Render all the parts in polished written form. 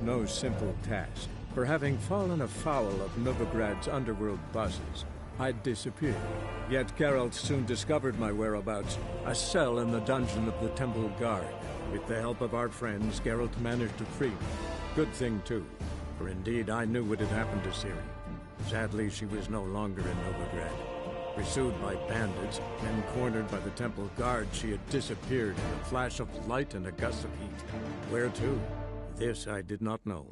No simple task, for having fallen afoul of Novigrad's underworld bosses, I'd disappeared. Yet Geralt soon discovered my whereabouts, a cell in the dungeon of the Temple Guard. With the help of our friends, Geralt managed to free me. Good thing too, for indeed I knew what had happened to Ciri. Sadly, she was no longer in Novigrad. Pursued by bandits, then cornered by the Temple Guard, she had disappeared in a flash of light and a gust of heat. Where to? This I did not know.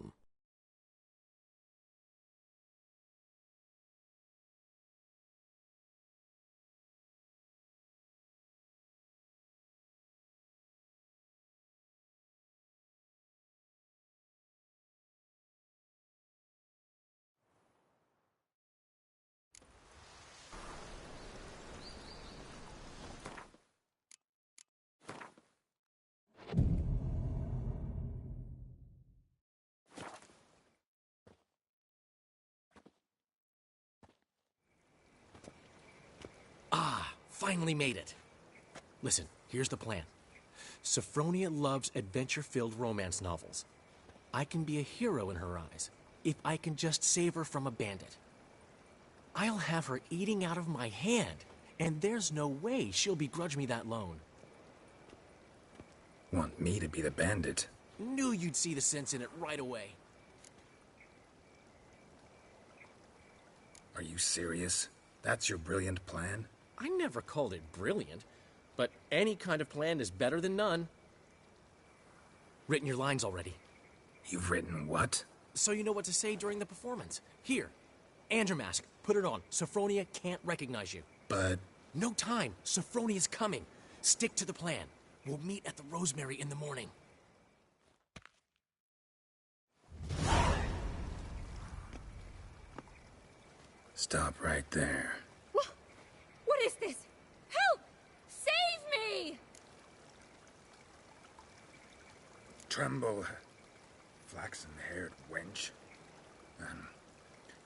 Finally made it. Listen, here's the plan. Sophronia loves adventure-filled romance novels. I can be a hero in her eyes if I can just save her from a bandit. I'll have her eating out of my hand, and there's no way she'll begrudge me that loan. Want me to be the bandit? Knew you'd see the sense in it right away. Are you serious? That's your brilliant plan? I never called it brilliant, but any kind of plan is better than none. Written your lines already. You've written what? So you know what to say during the performance. Here, and your mask. Put it on. Sophronia can't recognize you. But... No time. Sophronia's coming. Stick to the plan. We'll meet at the Rosemary in the morning. Stop right there. What is this? Help! Save me! Tremble, flaxen-haired wench, and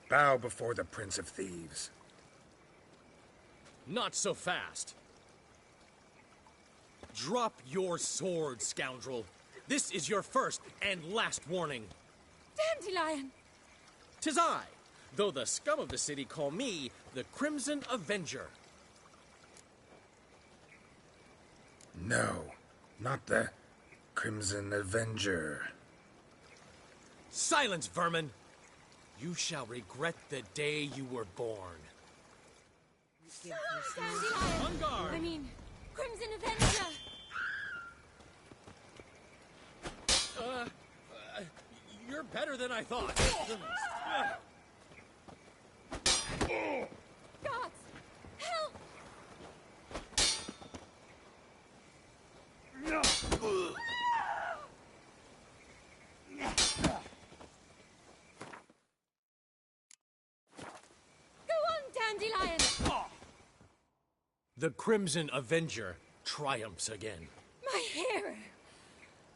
bow before the Prince of Thieves. Not so fast. Drop your sword, scoundrel. This is your first and last warning. Dandelion! 'Tis I, though the scum of the city call me the Crimson Avenger. No, not the Crimson Avenger. Silence, vermin! You shall regret the day you were born. Dandelion! On guard! I mean, Crimson Avenger! You're better than I thought. Gods! Help! Go on, Dandelion! The Crimson Avenger triumphs again. My hair!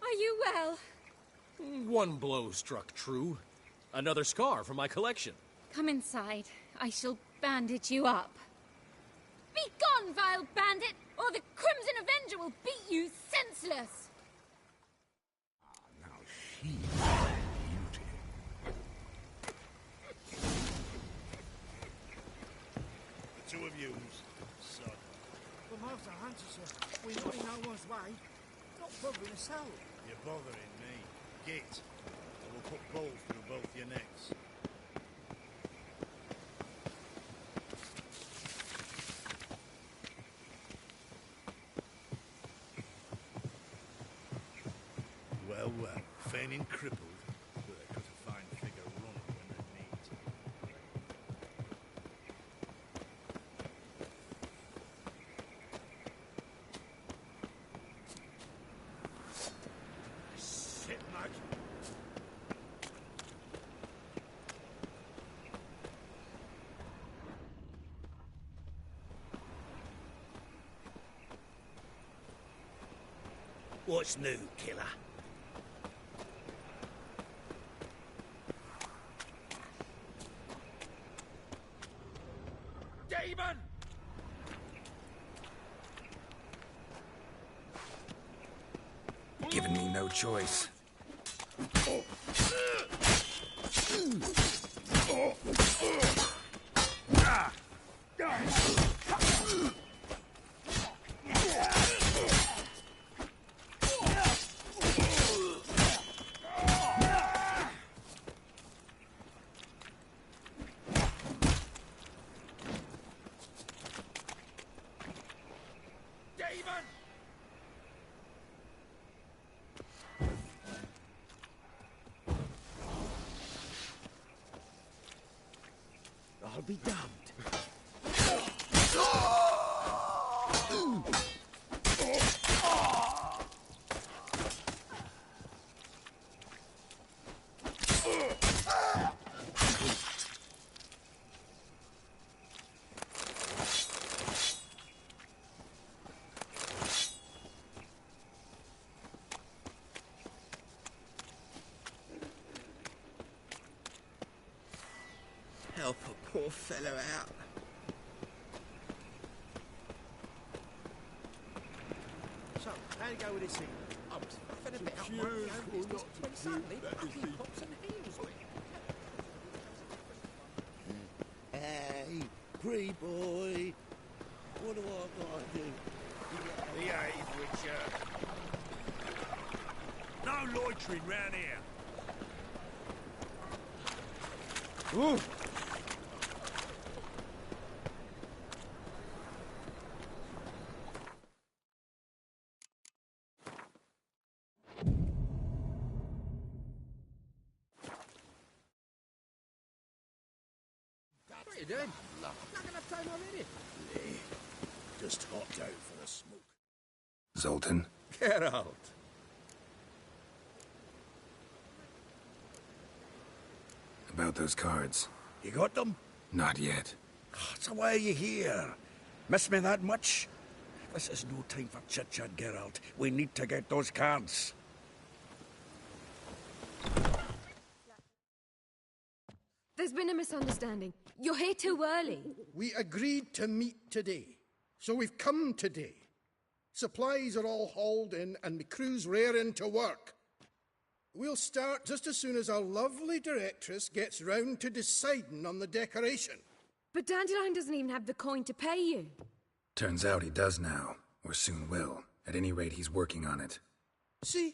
Are you well? One blow struck true. Another scar from my collection. Come inside. I shall bandage you up. Be gone, vile bandit, or the Crimson Avenger will beat you senseless! Now she's beauty. The two of yous, son. Well, Master Hunter, sir, we're not in no one's way. Not bothering us out. You're bothering me. Git. I will put balls through both your necks. Well, feigning crippled, but they cut a fine figure running when they meet. Shit, mug. What's new, killer? Demon! Giving me no choice. be damned. Help a poor fellow out. So, how do you go with this thing? I was fed a bit up my own business when suddenly up he pops and heals me. Hey, pretty boy. What do I gotta do? Behave, Witcher. No loitering round here. Ooh. What are you doing? Not enough time already. Just hopped out for a smoke. Zoltan, Get out. about those cards. You got them? Not yet. So why are you here? Miss me that much? This is no time for chit-chat, Geralt. We need to get those cards. There's been a misunderstanding. You're here too early. We agreed to meet today, so we've come today. Supplies are all hauled in and the crew's raring to work. We'll start just as soon as our lovely directress gets round to deciding on the decoration. But Dandelion doesn't even have the coin to pay you. Turns out he does now, or soon will. At any rate, he's working on it. See,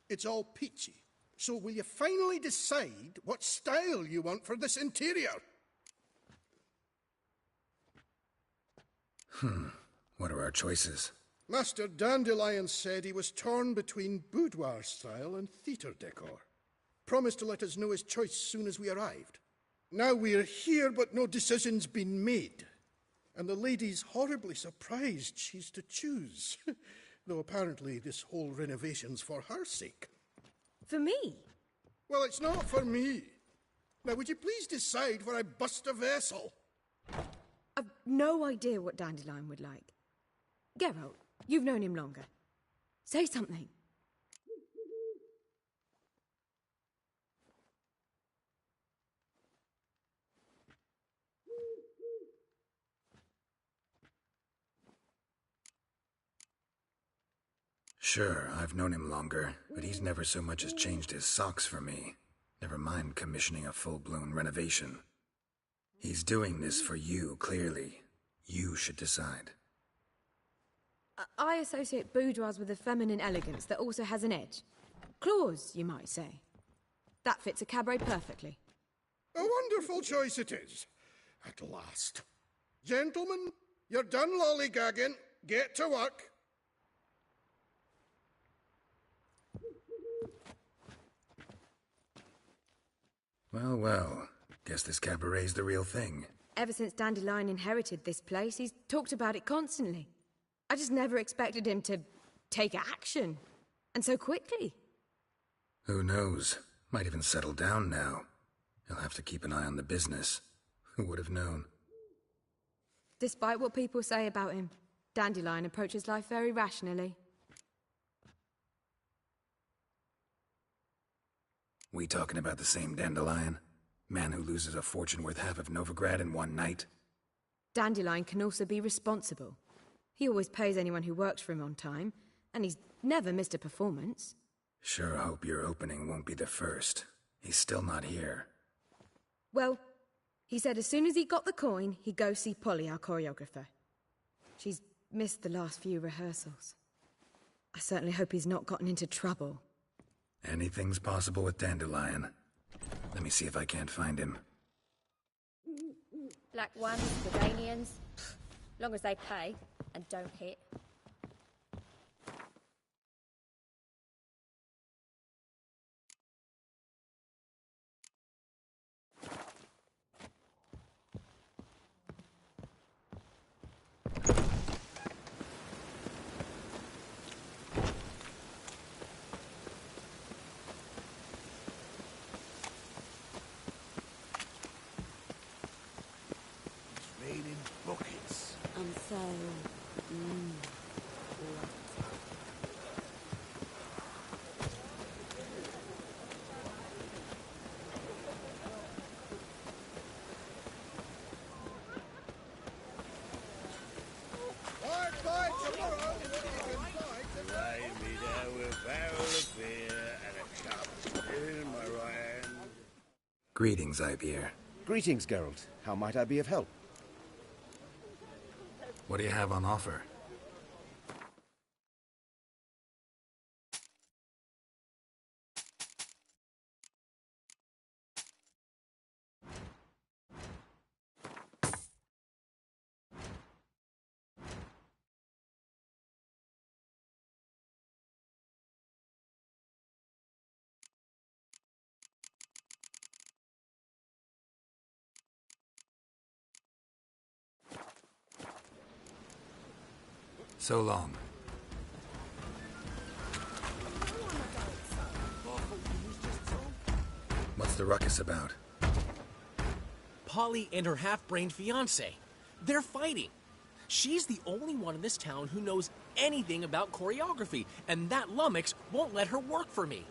it's all peachy. So will you finally decide what style you want for this interior? What are our choices? Master Dandelion said he was torn between boudoir style and theatre decor. Promised to let us know his choice soon as we arrived. Now we're here, but no decision's been made. And the lady's horribly surprised she's to choose. Though apparently this whole renovation's for her sake. For me? Well, it's not for me. Now, would you please decide where I bust a vessel? I've no idea what Dandelion would like. Geralt, you've known him longer. Say something. Sure, I've known him longer, but he's never so much as changed his socks for me. Never mind commissioning a full-blown renovation. He's doing this for you, clearly. You should decide. I associate boudoirs with a feminine elegance that also has an edge. Claws, you might say. That fits a cabaret perfectly. A wonderful choice it is. At last. Gentlemen, you're done lollygagging. Get to work. Well, well. Guess this cabaret's the real thing. Ever since Dandelion inherited this place, he's talked about it constantly. I just never expected him to take action. And so quickly. Who knows? Might even settle down now. He'll have to keep an eye on the business. Who would have known? Despite what people say about him, Dandelion approaches life very rationally. We talking about the same Dandelion? Man who loses a fortune worth half of Novigrad in one night? Dandelion can also be responsible. He always pays anyone who works for him on time, and he's never missed a performance. Sure hope your opening won't be the first. He's still not here. Well, he said as soon as he got the coin, he'd go see Polly, our choreographer. She's missed the last few rehearsals. I certainly hope he's not gotten into trouble. Anything's possible with Dandelion. Let me see if I can't find him. Black ones, Gordanians. Long as they pay and don't hit. So... Greetings, 𝘼𝙢𝙢. Greetings, Geralt. How might I be of help? What do you have on offer? So long. What's the ruckus about? Polly and her half-brained fiancé. They're fighting. She's the only one in this town who knows anything about choreography, and that lummox won't let her work for me.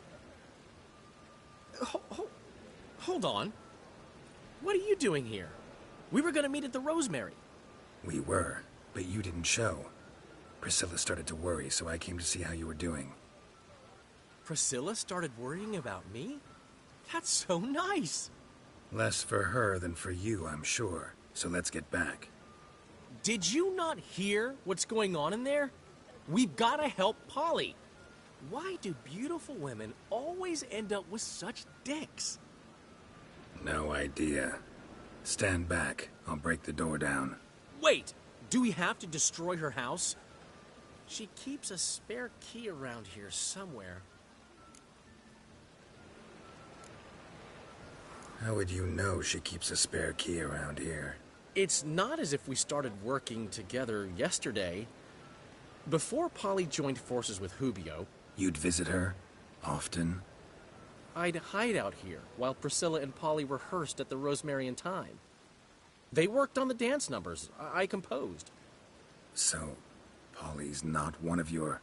Hold on. What are you doing here? We were going to meet at the Rosemary. We were, but you didn't show. Priscilla started to worry, so I came to see how you were doing. Priscilla started worrying about me? That's so nice. Less for her than for you, I'm sure. So let's get back. Did you not hear what's going on in there? We've got to help Polly. Why do beautiful women always end up with such dicks? No idea. Stand back. I'll break the door down. Wait, do we have to destroy her house? She keeps a spare key around here somewhere. How would you know she keeps a spare key around here? It's not as if we started working together yesterday. Before Polly joined forces with Hubio, You'd visit her? Often? I'd hide out here while Priscilla and Polly rehearsed at the Rosemary in Time. They worked on the dance numbers. I composed. So, Polly's not one of your...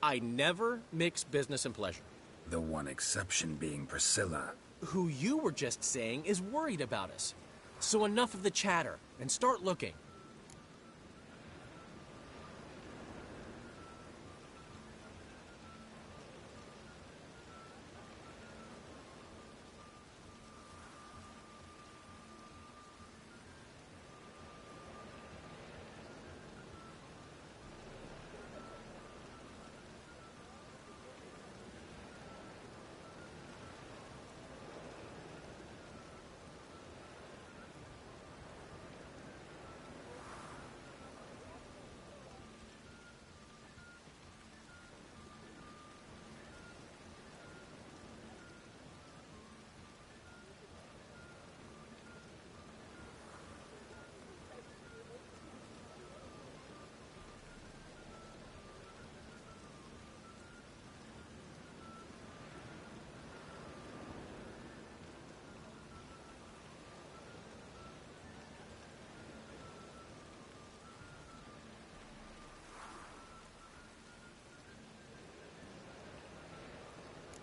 I never mix business and pleasure. The one exception being Priscilla. Who you were just saying is worried about us. So enough of the chatter, and start looking.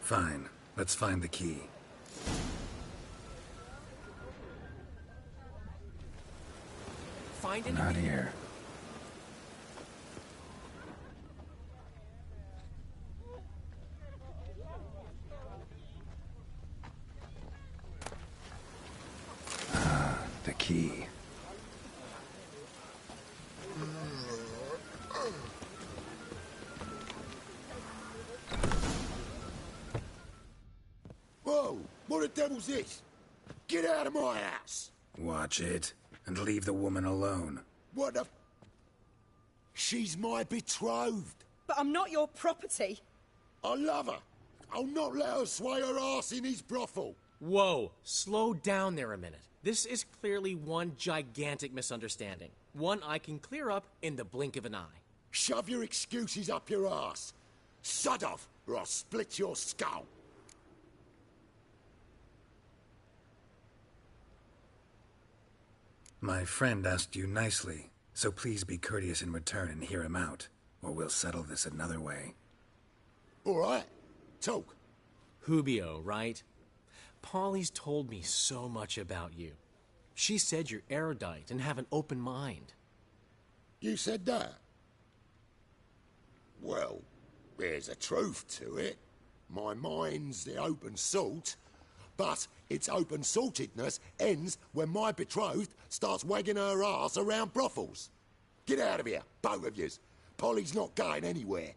Fine. Let's find the key. Find it. Not here. Ah, the key. Whoa! What the devil's this? Get out of my house! Watch it, and leave the woman alone. What the... She's my betrothed. But I'm not your property. I love her. I'll not let her sway her ass in his brothel. Whoa, slow down there a minute. This is clearly one gigantic misunderstanding. One I can clear up in the blink of an eye. Shove your excuses up your ass. Sod off, or I'll split your skull. My friend asked you nicely. So please be courteous in return and hear him out, or we'll settle this another way. All right. Talk. 𝘖𝙧𝙢𝙢𝙗𝙗, right? Polly's told me so much about you. She said you're erudite and have an open mind. You said that? Well, there's a truth to it. My mind's the open salt, but its open saltedness ends when my betrothed starts wagging her ass around brothels. Get out of here, both of yous. Polly's not going anywhere.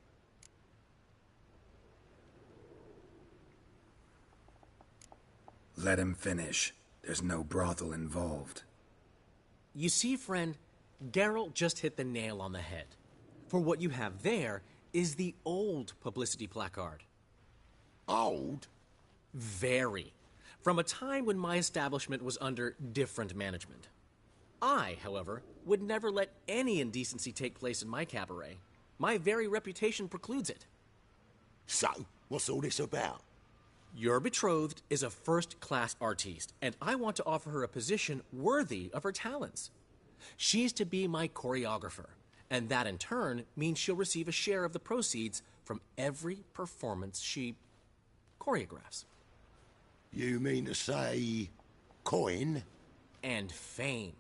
Let him finish. There's no brothel involved. You see, friend, Geralt just hit the nail on the head. For what you have there is the old publicity placard. Old? Very. From a time when my establishment was under different management. I, however, would never let any indecency take place in my cabaret. My very reputation precludes it. So, what's all this about? Your betrothed is a first-class artiste, and I want to offer her a position worthy of her talents. She's to be my choreographer, and that in turn means she'll receive a share of the proceeds from every performance she choreographs. You mean to say coin? And fame.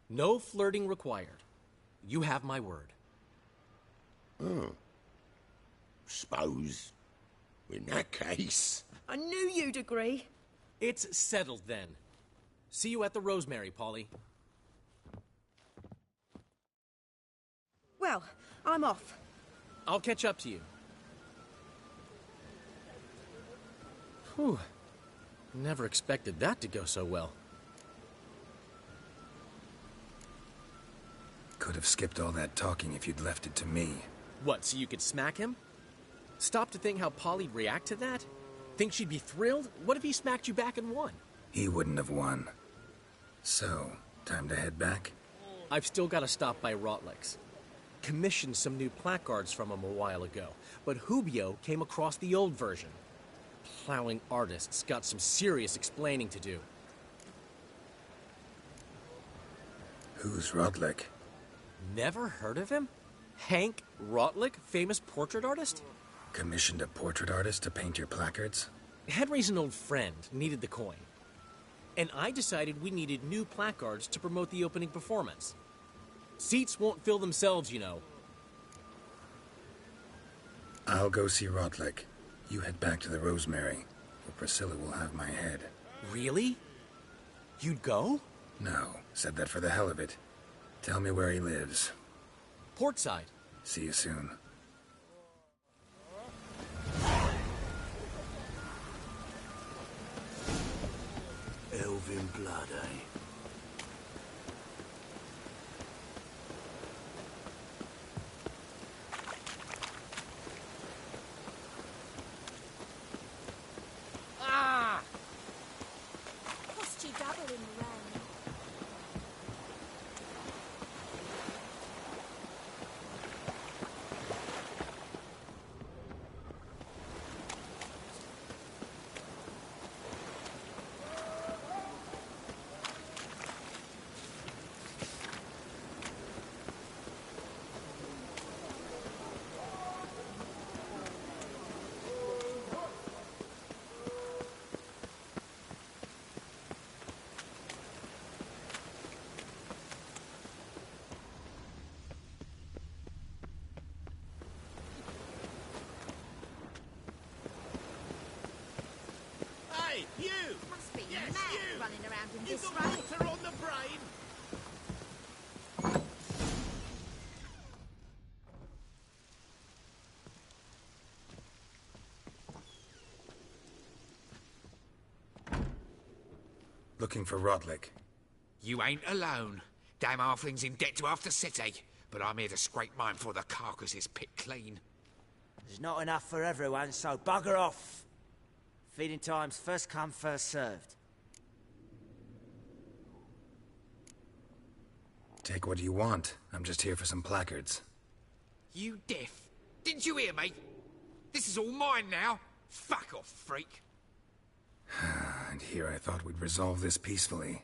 No flirting required. You have my word. Oh. Suppose, in that case... I knew you'd agree. It's settled then. See you at the Rosemary, Polly. Well, I'm off. I'll catch up to you. Whew. Never expected that to go so well. Could have skipped all that talking if you'd left it to me. What, so you could smack him? Stop to think how Polly'd react to that? Think she'd be thrilled? What if he smacked you back and won? He wouldn't have won. So, time to head back? I've still got to stop by 𝙁𝙧𝙢𝙀𝙗. Commissioned some new placards from him a while ago, but 𝘖𝙧𝙢𝙢 came across the old version. Plowing artists got some serious explaining to do. Who's 𝙁𝙧𝙢𝙀? Never heard of him? Hank 𝙁𝙧𝙢, famous portrait artist? Commissioned a portrait artist to paint your placards? Henry's an old friend, needed the coin. And I decided we needed new placards to promote the opening performance. Seats won't fill themselves, you know. I'll go see 𝙁𝙧𝙢𝙀. You head back to the Rosemary, or Priscilla will have my head. Really? You'd go? No, said that for the hell of it. Tell me where he lives. Portside. See you soon. Elven blood, eh? Cost you double in the rain. Hey, you! Must be Yes, mad you! running around in You this got rain. water on the brain? Looking for 𝙁𝙧𝙢𝙀. You ain't alone. Damn halfling's in debt to half the city, but I'm here to scrape mine before the carcasses pit clean. There's not enough for everyone, so bugger off. Feeding time's first come, first served. Take what you want. I'm just here for some placards. You deaf? Didn't you hear me? This is all mine now. Fuck off, freak. And here I thought we'd resolve this peacefully.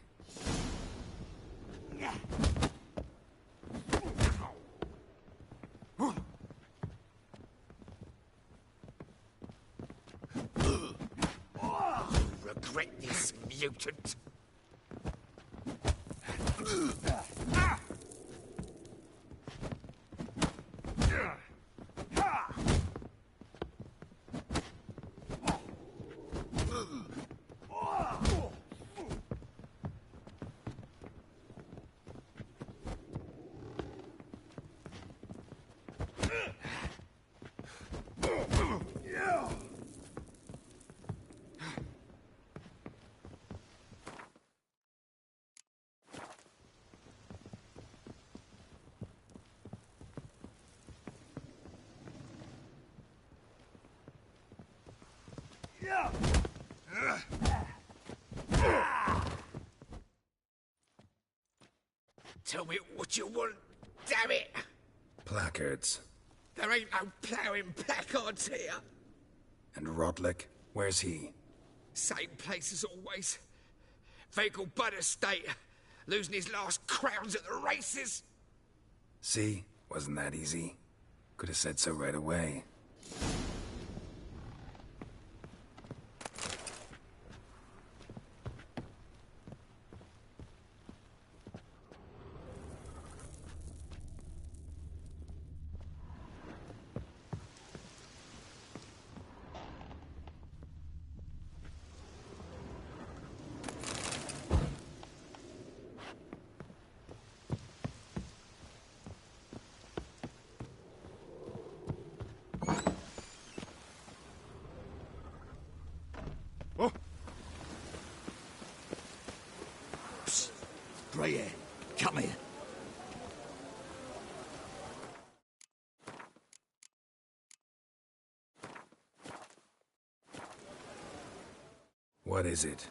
relentless mutant. Tell me what you want, damn it! Placards. There ain't no ploughing placards here. And Rodlick? Where's he? Same place as always. Vehicle Bud Estate. Losing his last crowns at the races. See? Wasn't that easy? Could have said so right away. Grey hair, come here. What is it?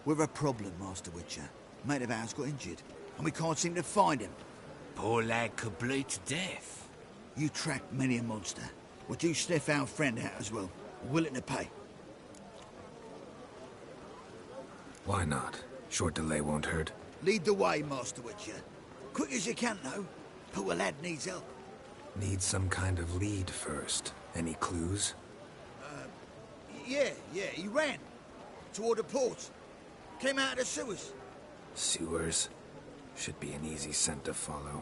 We've a problem, Master Witcher. Mate of ours got injured, and we can't seem to find him. Poor lad could bleed to death. You tracked many a monster. Would you sniff our friend out as well? Willing to pay? Why not? Short delay won't hurt. Lead the way, Master Witcher. Quick as you can, though. Poor lad needs help. Need some kind of lead first. Any clues? Yeah, he ran. Toward the port. Came out of the sewers. Sewers? Should be an easy scent to follow.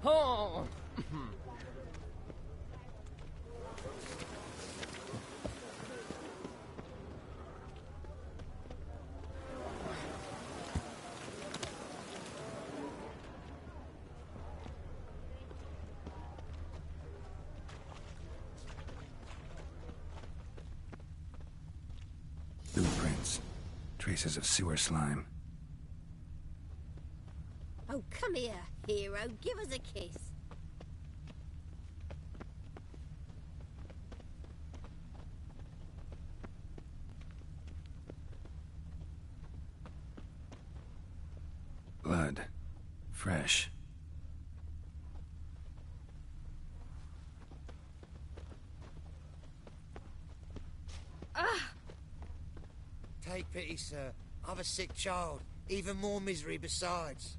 Oh! Blueprints. Traces of sewer slime. Oh, come here, hero. Give us a kiss. Blood. Fresh. Take pity, sir. I've a sick child. Even more misery besides.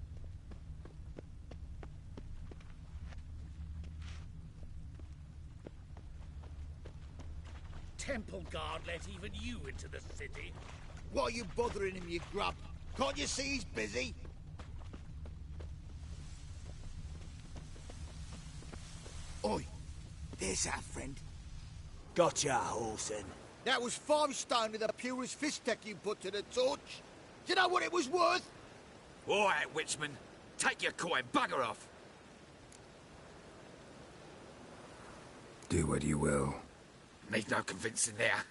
Temple guard let even you into the city. Why are you bothering him, you grub? Can't you see he's busy? Oi, there's our friend. Gotcha, Whoreson. That was 5 stone with the purest fist tech you put to the torch. Do you know what it was worth? All right, Witchman. Take your coin, bugger off. Do what you will. Need no convincing there.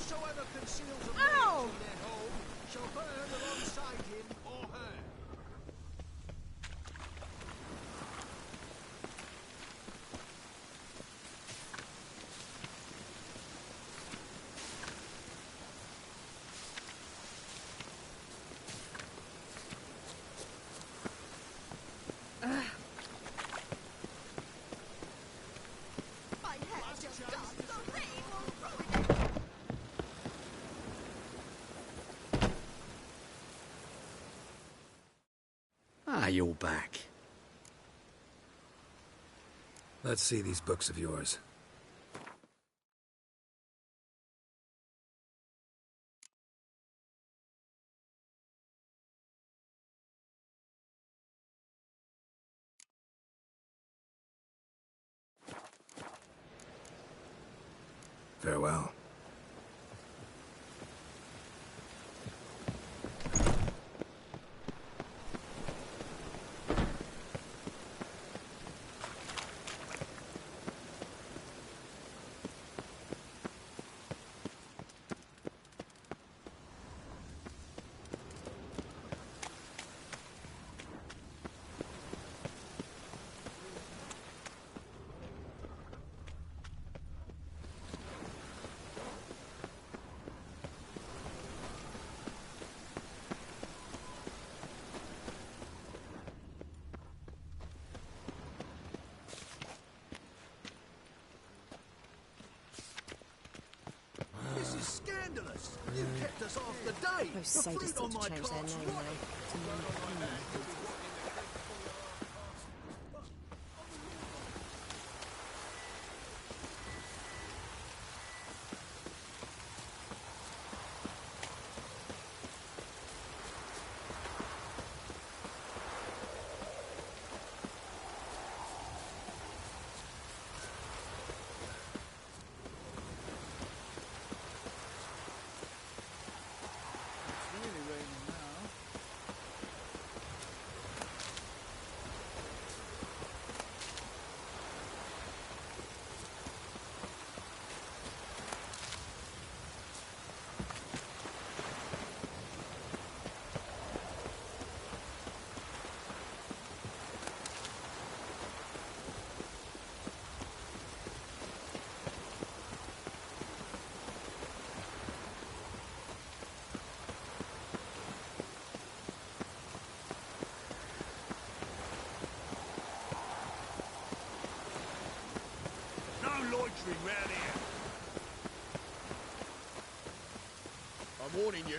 Whosoever conceals a Ow! in their home shall burn alongside him or her. My hair just does. The rain will ruin it. Ah, you're back. Let's see these books of yours. Farewell. This is scandalous. You've kept us half the day. Those The fruit sadists on ought to my change their cart's name rotten. now to Mankind. No loitering round here. I'm warning you.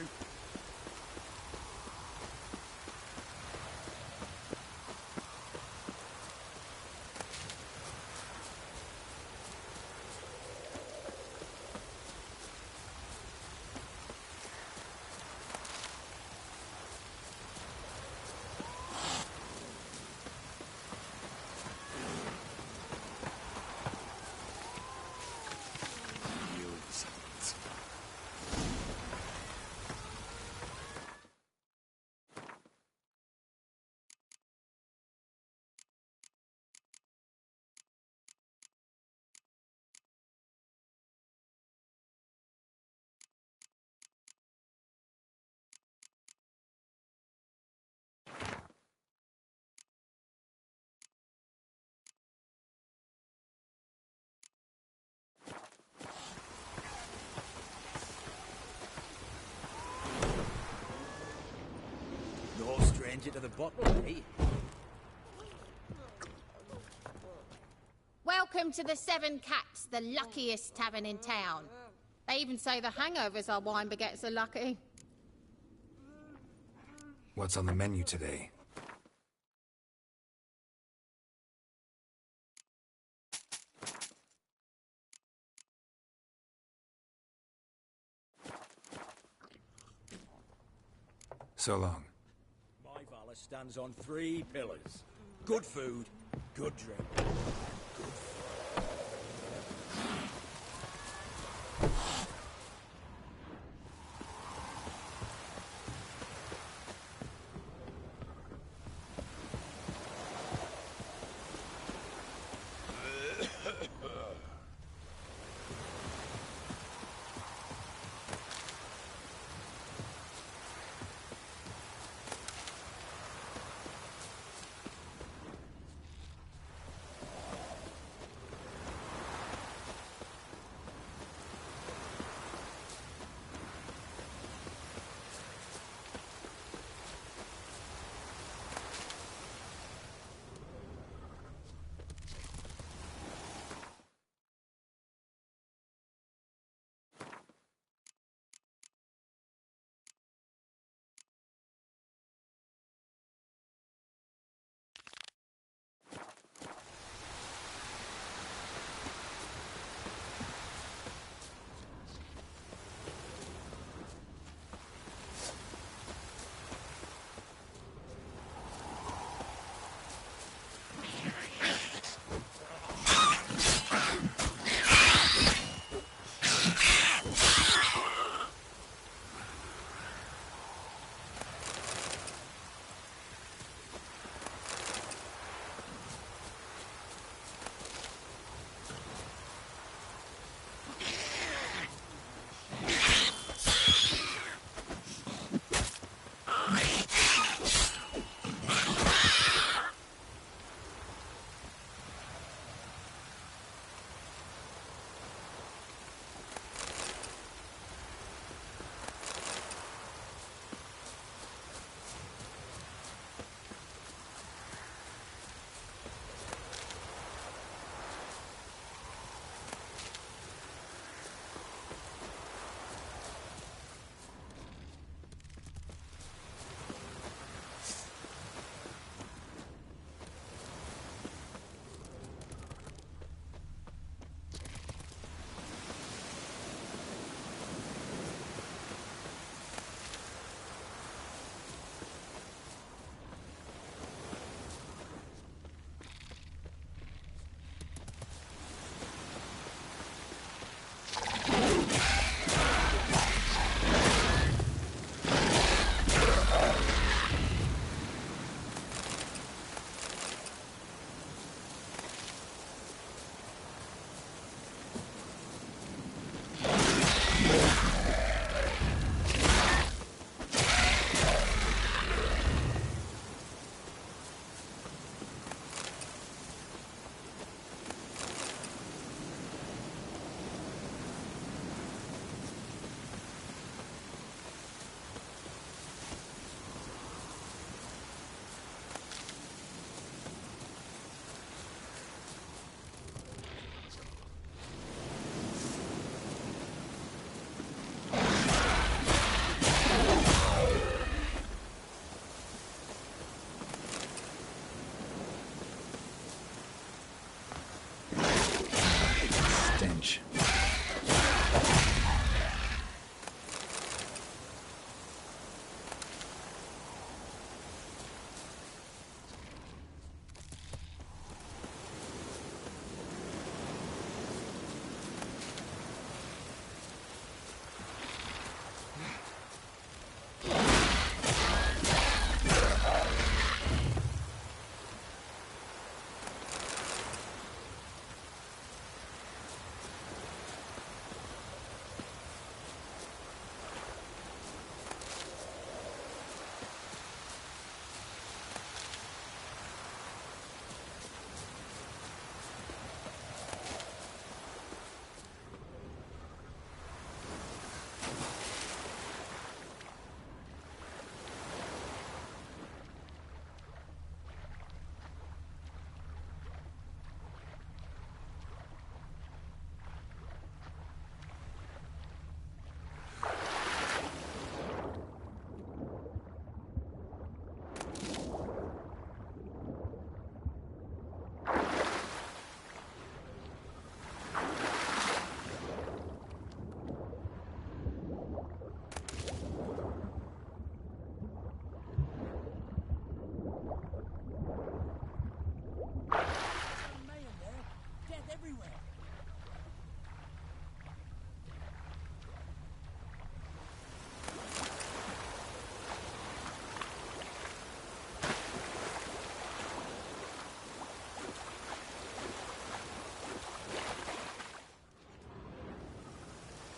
No stranger to the bottle, eh? Welcome to the Seven Cats, the luckiest tavern in town. They even say the hangovers our wine baguettes are lucky. What's on the menu today? So long. My Valor stands on 3 pillars. Good food, good drink.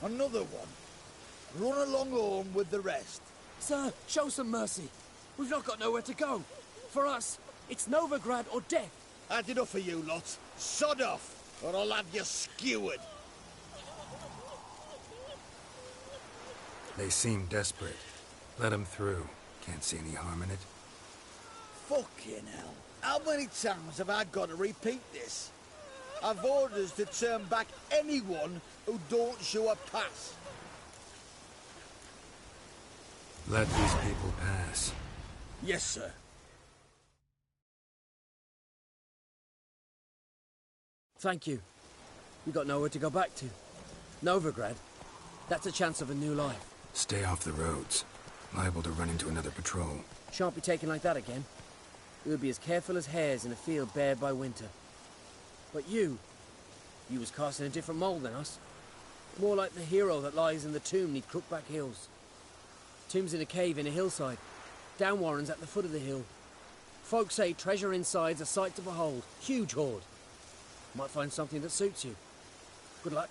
Another one. Run along home with the rest. Sir, show some mercy. We've not got nowhere to go. For us, it's Novigrad or death. Had enough of you lots. Sod off, or I'll have you skewered. They seem desperate. Let them through. Can't see any harm in it. Fucking hell. How many times have I got to repeat this? I've orders to turn back anyone who don't show a pass. Let these people pass. Yes, sir. Thank you. We got nowhere to go back to. Novigrad. That's a chance of a new life. Stay off the roads. Liable to run into another patrol. Shan't be taken like that again. We'll be as careful as hares in a field bared by winter. But you was cast in a different mould than us. More like the hero that lies in the tomb neath Crookback Hills. Tomb's in a cave in a hillside. Downwarren's at the foot of the hill. Folks say treasure inside's a sight to behold. Huge hoard. Might find something that suits you. Good luck.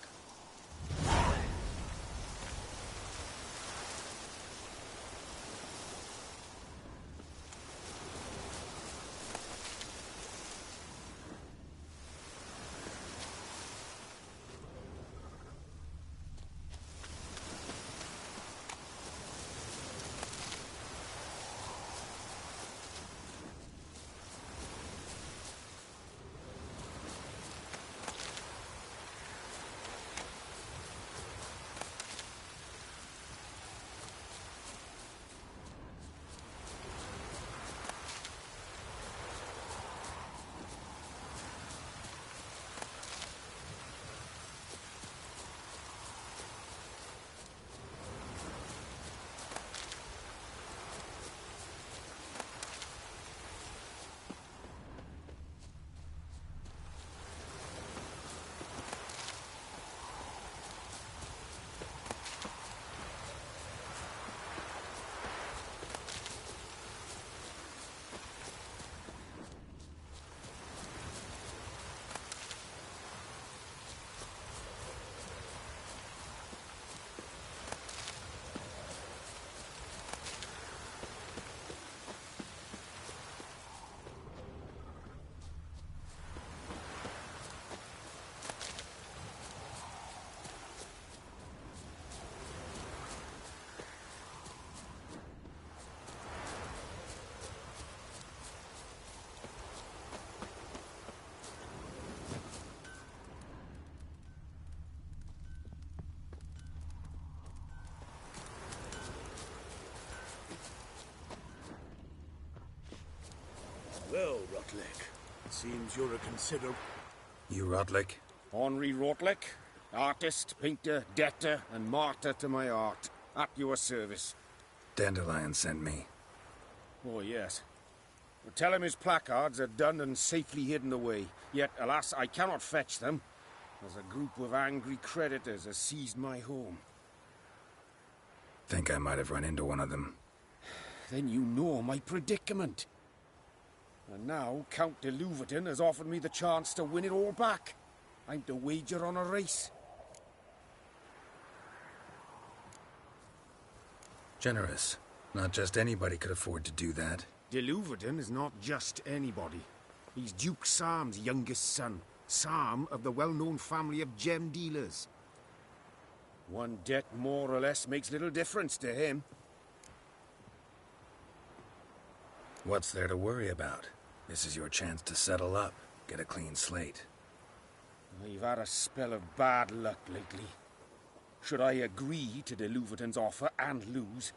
Well, Rotlick, it seems you're a considerable... You Rotlick? Henri Rotlick, artist, painter, debtor, and martyr to my art. At your service. Dandelion sent me. Oh, yes. Well, tell him his placards are done and safely hidden away. Yet, alas, I cannot fetch them, as a group of angry creditors has seized my home. Think I might have run into one of them. Then you know my predicament. And now Count de Louverton has offered me the chance to win it all back. I'm to wager on a race. Generous. Not just anybody could afford to do that. De Louverton is not just anybody. He's Duke Sam's youngest son. Sam of the well-known family of gem dealers. One debt more or less makes little difference to him. What's there to worry about? This is your chance to settle up, get a clean slate. I've had a spell of bad luck lately. Should I agree to de Louverton's offer and lose,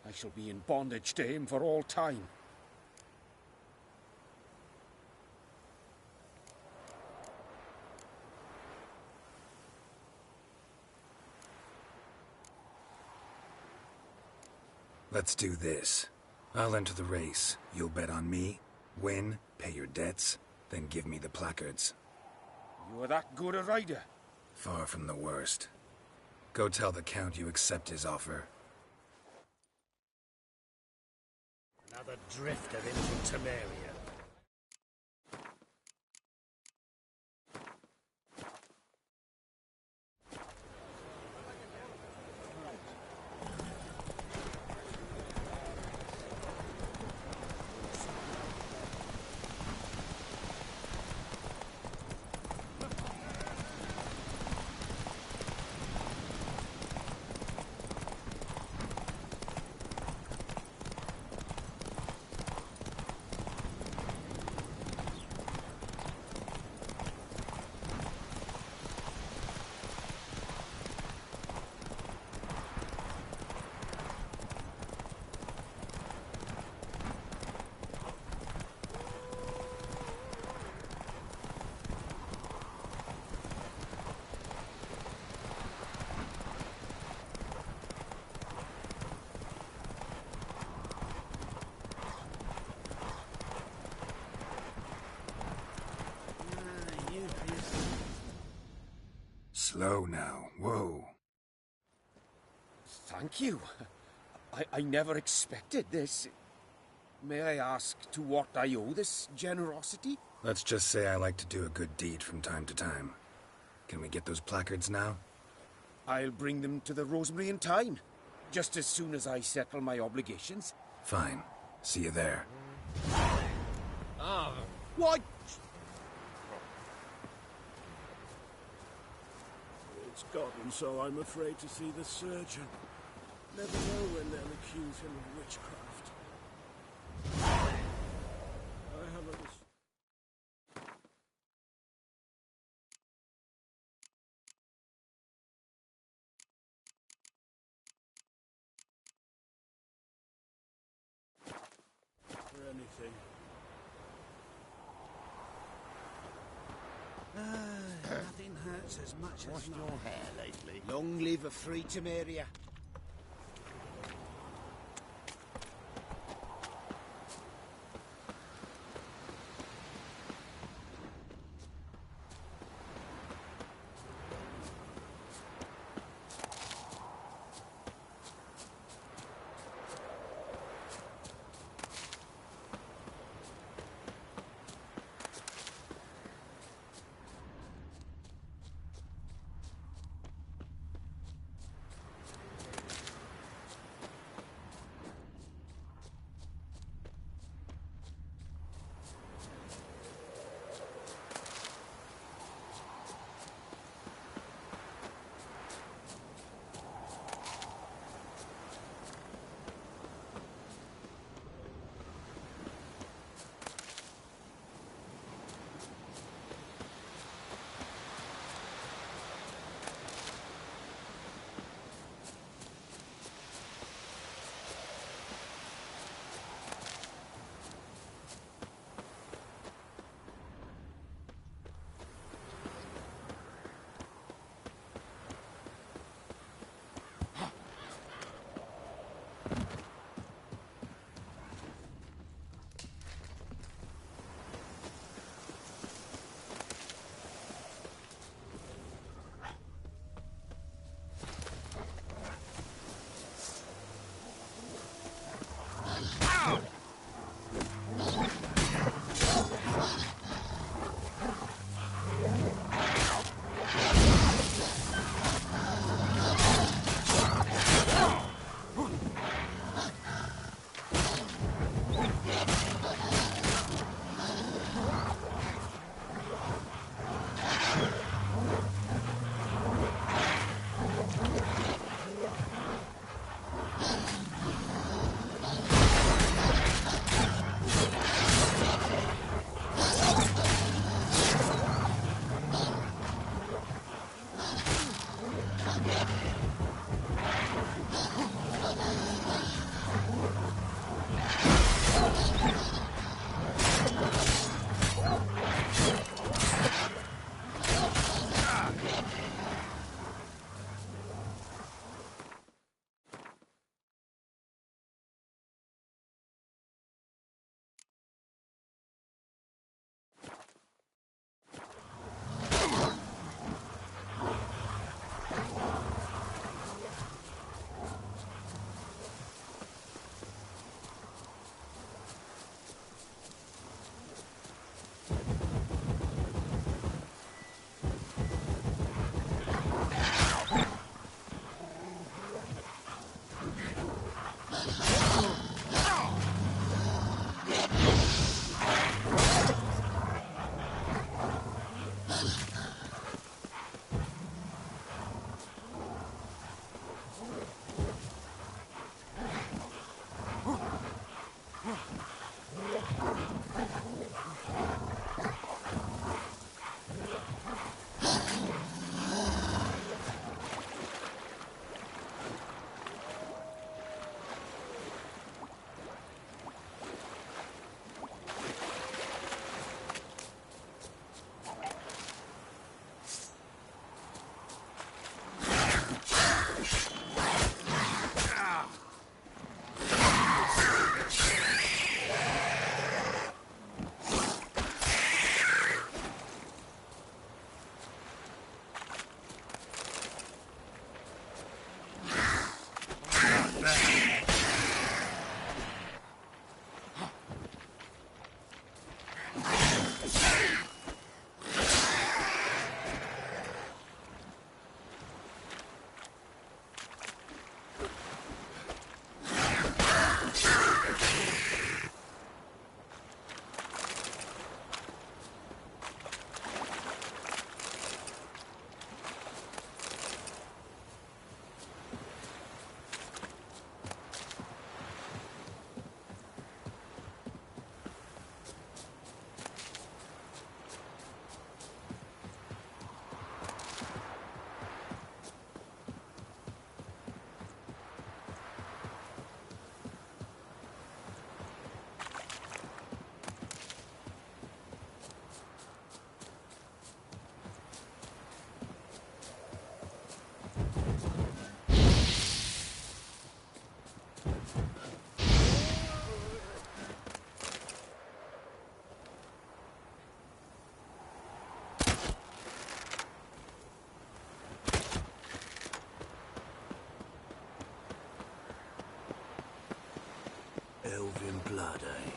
I shall be in bondage to him for all time. Let's do this. I'll enter the race. You'll bet on me, win, pay your debts, then give me the placards. You are that good a rider? Far from the worst. Go tell the Count you accept his offer. Another drifter into Temeria. Slow now. Whoa. Thank you. I never expected this. May I ask to what I owe this generosity? Let's just say I like to do a good deed from time to time. Can we get those placards now? I'll bring them to the Rosemary in time, just as soon as I settle my obligations. Fine. See you there. What? It's gotten so I'm afraid to see the surgeon. Never know when they'll accuse him of witchcraft. I have a... for anything. Nothing hurts as much as... Washed your hair lately? Long live a free Temeria. blood, eh?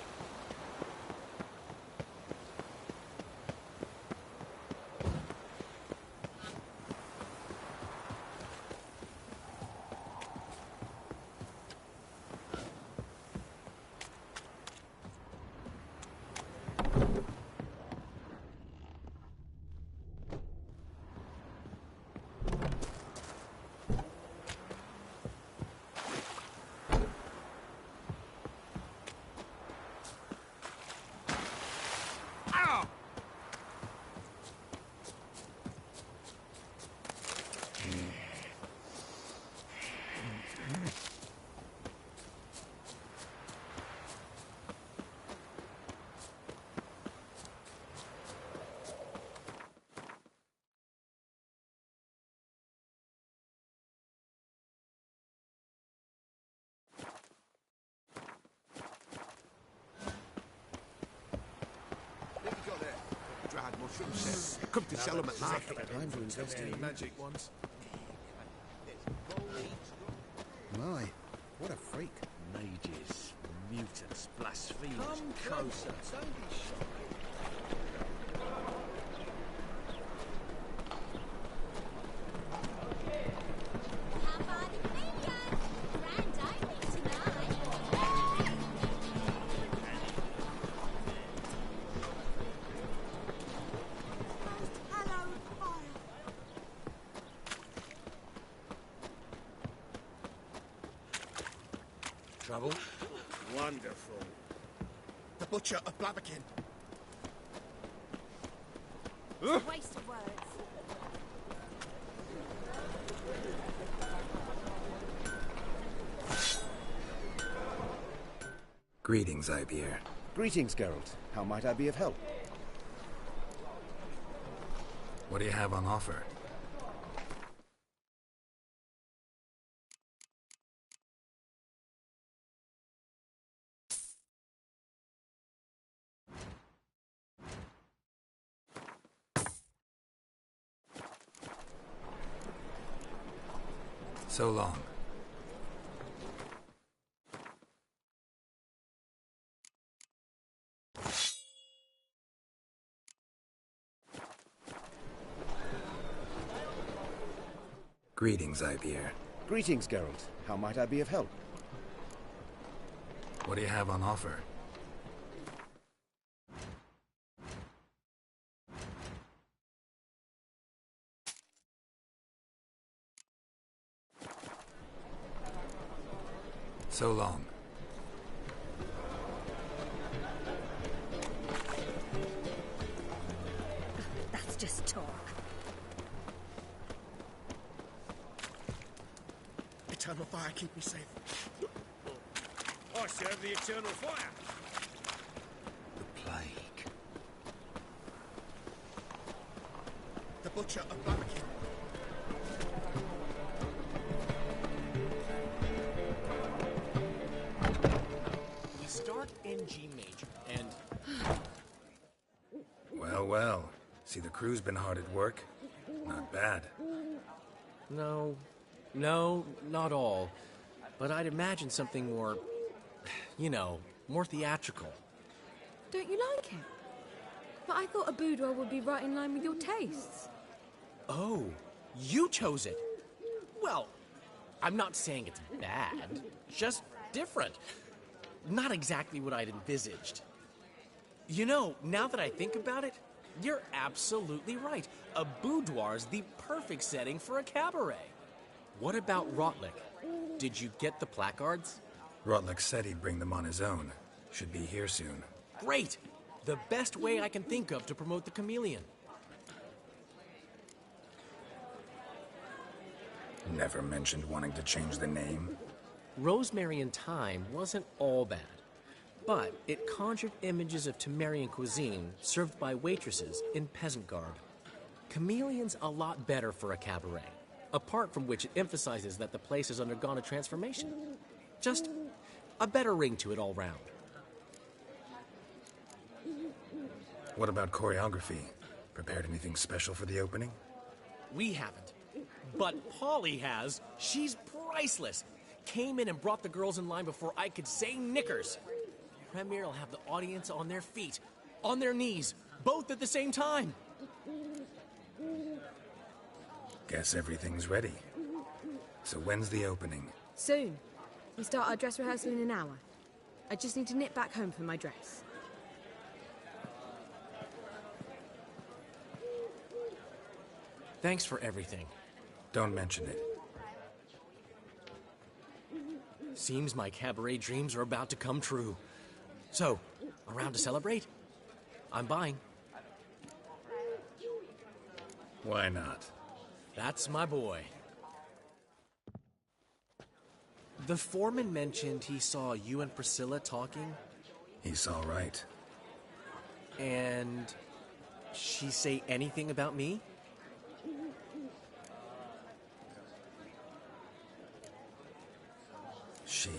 Dried mushrooms. Come to sell them at market. Time to invest in magic ones. My, what a freak. Mages, mutants, blasphemers. Come closer. Don't be shy. Trouble? Wonderful. The butcher of Blaviken. Waste of words. Greetings, 𝘼𝙧𝙢. Greetings, Geralt. How might I be of help? What do you have on offer? So long. Greetings, 𝘼𝙧𝙢. Greetings, Geralt. How might I be of help? What do you have on offer? So long. That's just talk. Eternal fire, keep me safe. I serve the eternal fire. The plague. The butcher of Blaviken. We start in G major, and... Well, well. See, the crew's been hard at work. Not bad. No, not all. But I'd imagine something more, you know, more theatrical. Don't you like it? But I thought a boudoir would be right in line with your tastes. Oh, you chose it. Well, I'm not saying it's bad, just different. Not exactly what I'd envisaged. You know, now that I think about it, you're absolutely right. A boudoir's the perfect setting for a cabaret. What about 𝘖𝙧𝙢𝙢𝙗𝙗? Did you get the placards? 𝘖𝙧𝙢𝙢 said he'd bring them on his own. Should be here soon. Great! The best way I can think of to promote the chameleon. Never mentioned wanting to change the name. Rosemary in Thyme wasn't all bad, but it conjured images of Temerian cuisine served by waitresses in peasant garb. Chameleon's a lot better for a cabaret, apart from which it emphasizes that the place has undergone a transformation. Just a better ring to it all round. What about choreography? Prepared anything special for the opening? We haven't. But Polly has. She's priceless. Came in and brought the girls in line before I could say knickers. premiere, I'll have the audience on their feet, on their knees, both at the same time. Guess everything's ready. So when's the opening? Soon. We start our dress rehearsal in an hour. I just need to nip back home for my dress. Thanks for everything. Don't mention it. Seems my cabaret dreams are about to come true. So, around to celebrate? I'm buying. Why not? That's my boy. The foreman mentioned he saw you and Priscilla talking. He saw right. And she say anything about me? She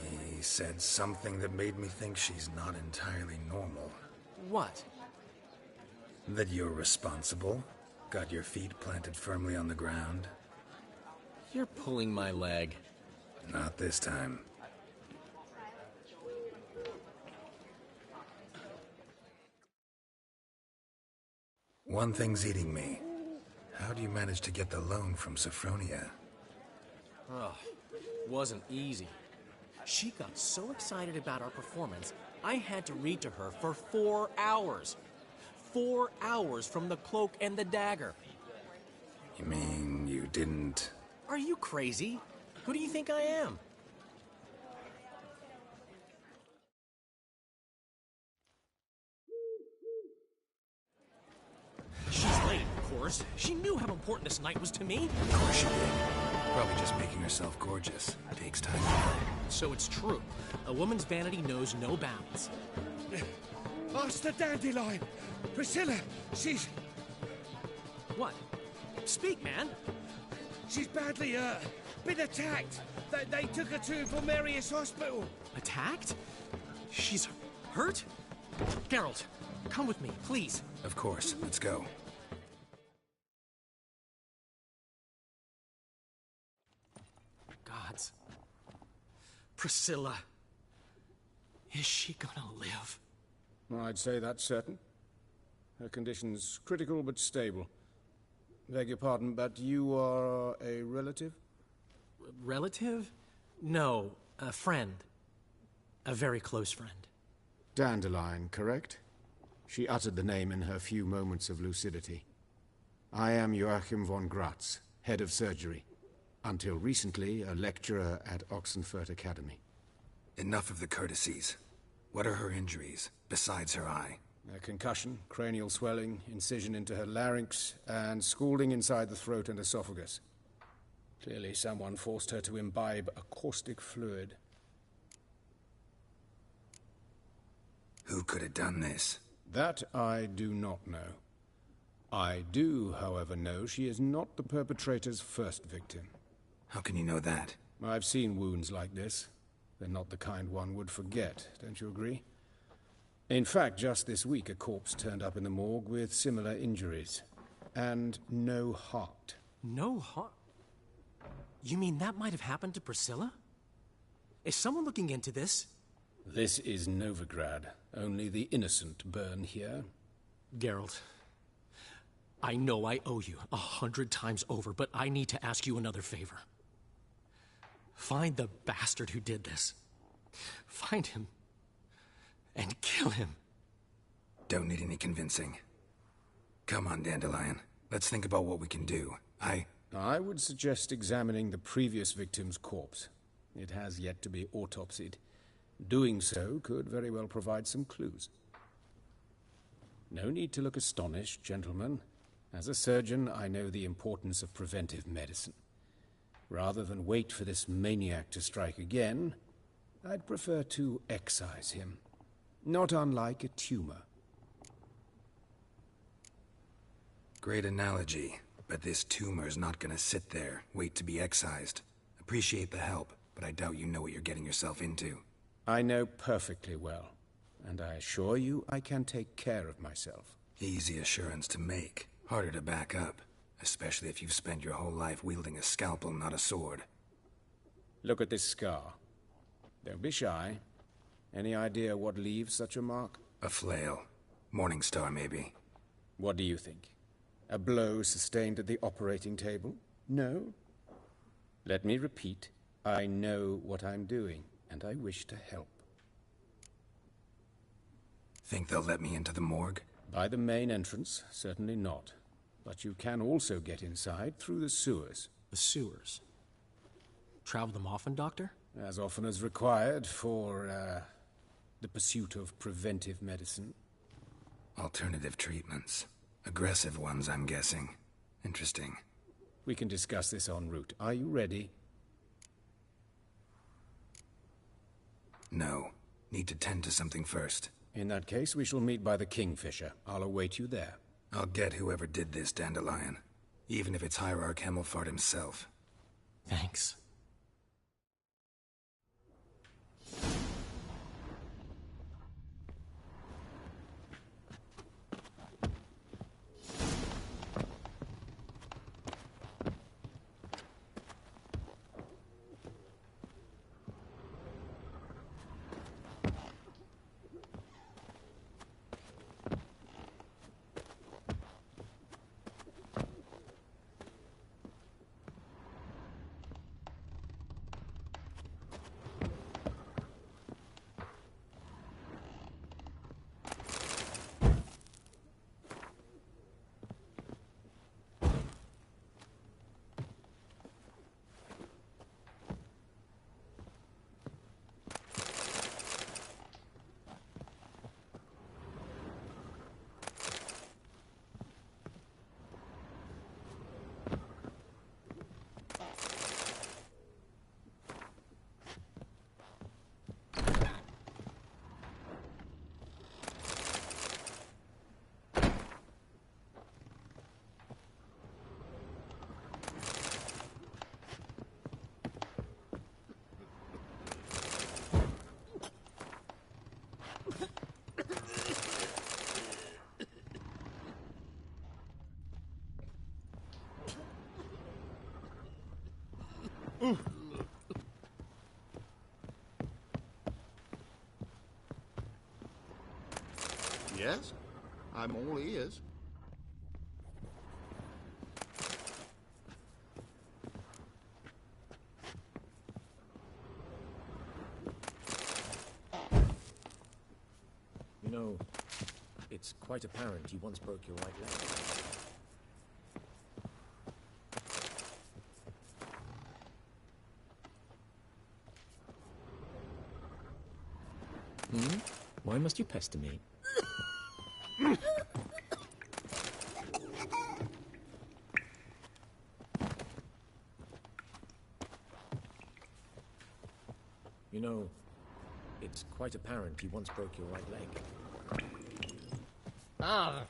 said something that made me think she's not entirely normal. What? That you're responsible, got your feet planted firmly on the ground. You're pulling my leg. Not this time. One thing's eating me. How do you manage to get the loan from Sophronia? Oh, wasn't easy. She got so excited about our performance, I had to read to her for 4 hours. 4 hours from the Cloak and the Dagger. You mean you didn't... Are you crazy? Who do you think I am? She's late, of course. She knew how important this night was to me. Of course she did. Probably just making herself gorgeous. Takes time. So it's true. A woman's vanity knows no bounds. Master Dandelion! Priscilla, she's... What? Speak, man. She's badly, been attacked. They took her to 𝙑𝙑 Hospital. Attacked? She's hurt? Geralt, come with me, please. Of course. Let's go. Gods. Priscilla. Is she gonna live? I'd say that's certain. Her condition's critical but stable. Beg your pardon, but you are a relative? Relative? No, a friend. A very close friend. Dandelion, correct? She uttered the name in her few moments of lucidity. I am Joachim von Gratz, head of surgery. Until recently, a lecturer at Oxenfurt Academy. Enough of the courtesies. What are her injuries, besides her eye? A concussion, cranial swelling, incision into her larynx, and scalding inside the throat and esophagus. Clearly someone forced her to imbibe a caustic fluid. Who could have done this? That I do not know. I do, however, know she is not the perpetrator's first victim. How can you know that? I've seen wounds like this. They're not the kind one would forget, don't you agree? In fact, just this week, a corpse turned up in the morgue with similar injuries. And no heart. No heart? You mean that might have happened to Priscilla? Is someone looking into this? This is Novigrad. Only the innocent burn here. Geralt, I know I owe you 100 times over, but I need to ask you another favor. Find the bastard who did this. Find him. And kill him. Don't need any convincing. Come on, Dandelion. Let's think about what we can do. I would suggest examining the previous victim's corpse. It has yet to be autopsied. Doing so could very well provide some clues. No need to look astonished, gentlemen. As a surgeon, I know the importance of preventive medicine. Rather than wait for this maniac to strike again, I'd prefer to excise him. Not unlike a tumor. Great analogy, but this tumor's not gonna sit there, wait to be excised. Appreciate the help, but I doubt you know what you're getting yourself into. I know perfectly well, and I assure you I can take care of myself. Easy assurance to make, harder to back up, especially if you've spent your whole life wielding a scalpel, not a sword. Look at this scar. Don't be shy. Any idea what leaves such a mark? A flail. Morning star, maybe. What do you think? A blow sustained at the operating table? No? Let me repeat. I know what I'm doing, and I wish to help. Think they'll let me into the morgue? By the main entrance, certainly not. But you can also get inside through the sewers. The sewers? Travel them often, Doctor? As often as required for, the pursuit of preventive medicine. Alternative treatments. Aggressive ones, I'm guessing. Interesting. We can discuss this en route. Are you ready? No. Need to tend to something first. In that case, we shall meet by the Kingfisher. I'll await you there. I'll get whoever did this, Dandelion. Even if it's Hierarch Hemmelfart himself. Thanks. Yes, I'm all ears. You know, it's quite apparent you once broke your right leg. Why must you pester me? You know, it's quite apparent you once broke your right leg. Ah!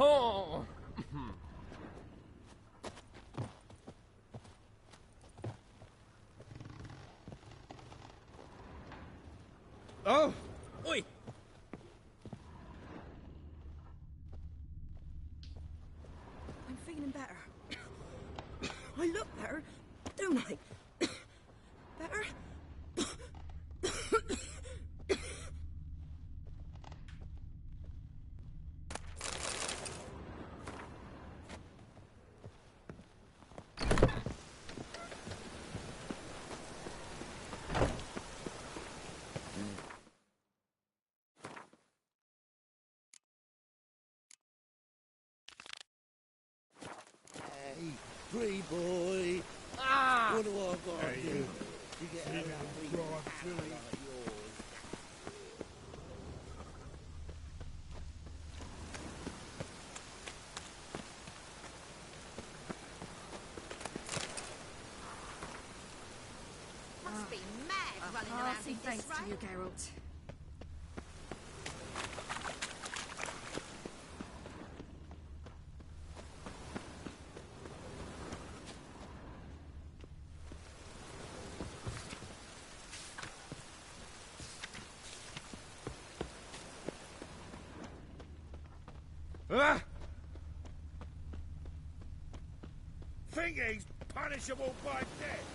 Oh! feeling better. I look better, don't I? Better? Free boy. Ah! What do I got to do to get out of that like yours? Must be mad running around in Thanks this to you, rain. Geralt. Ah! Think he's punishable by death?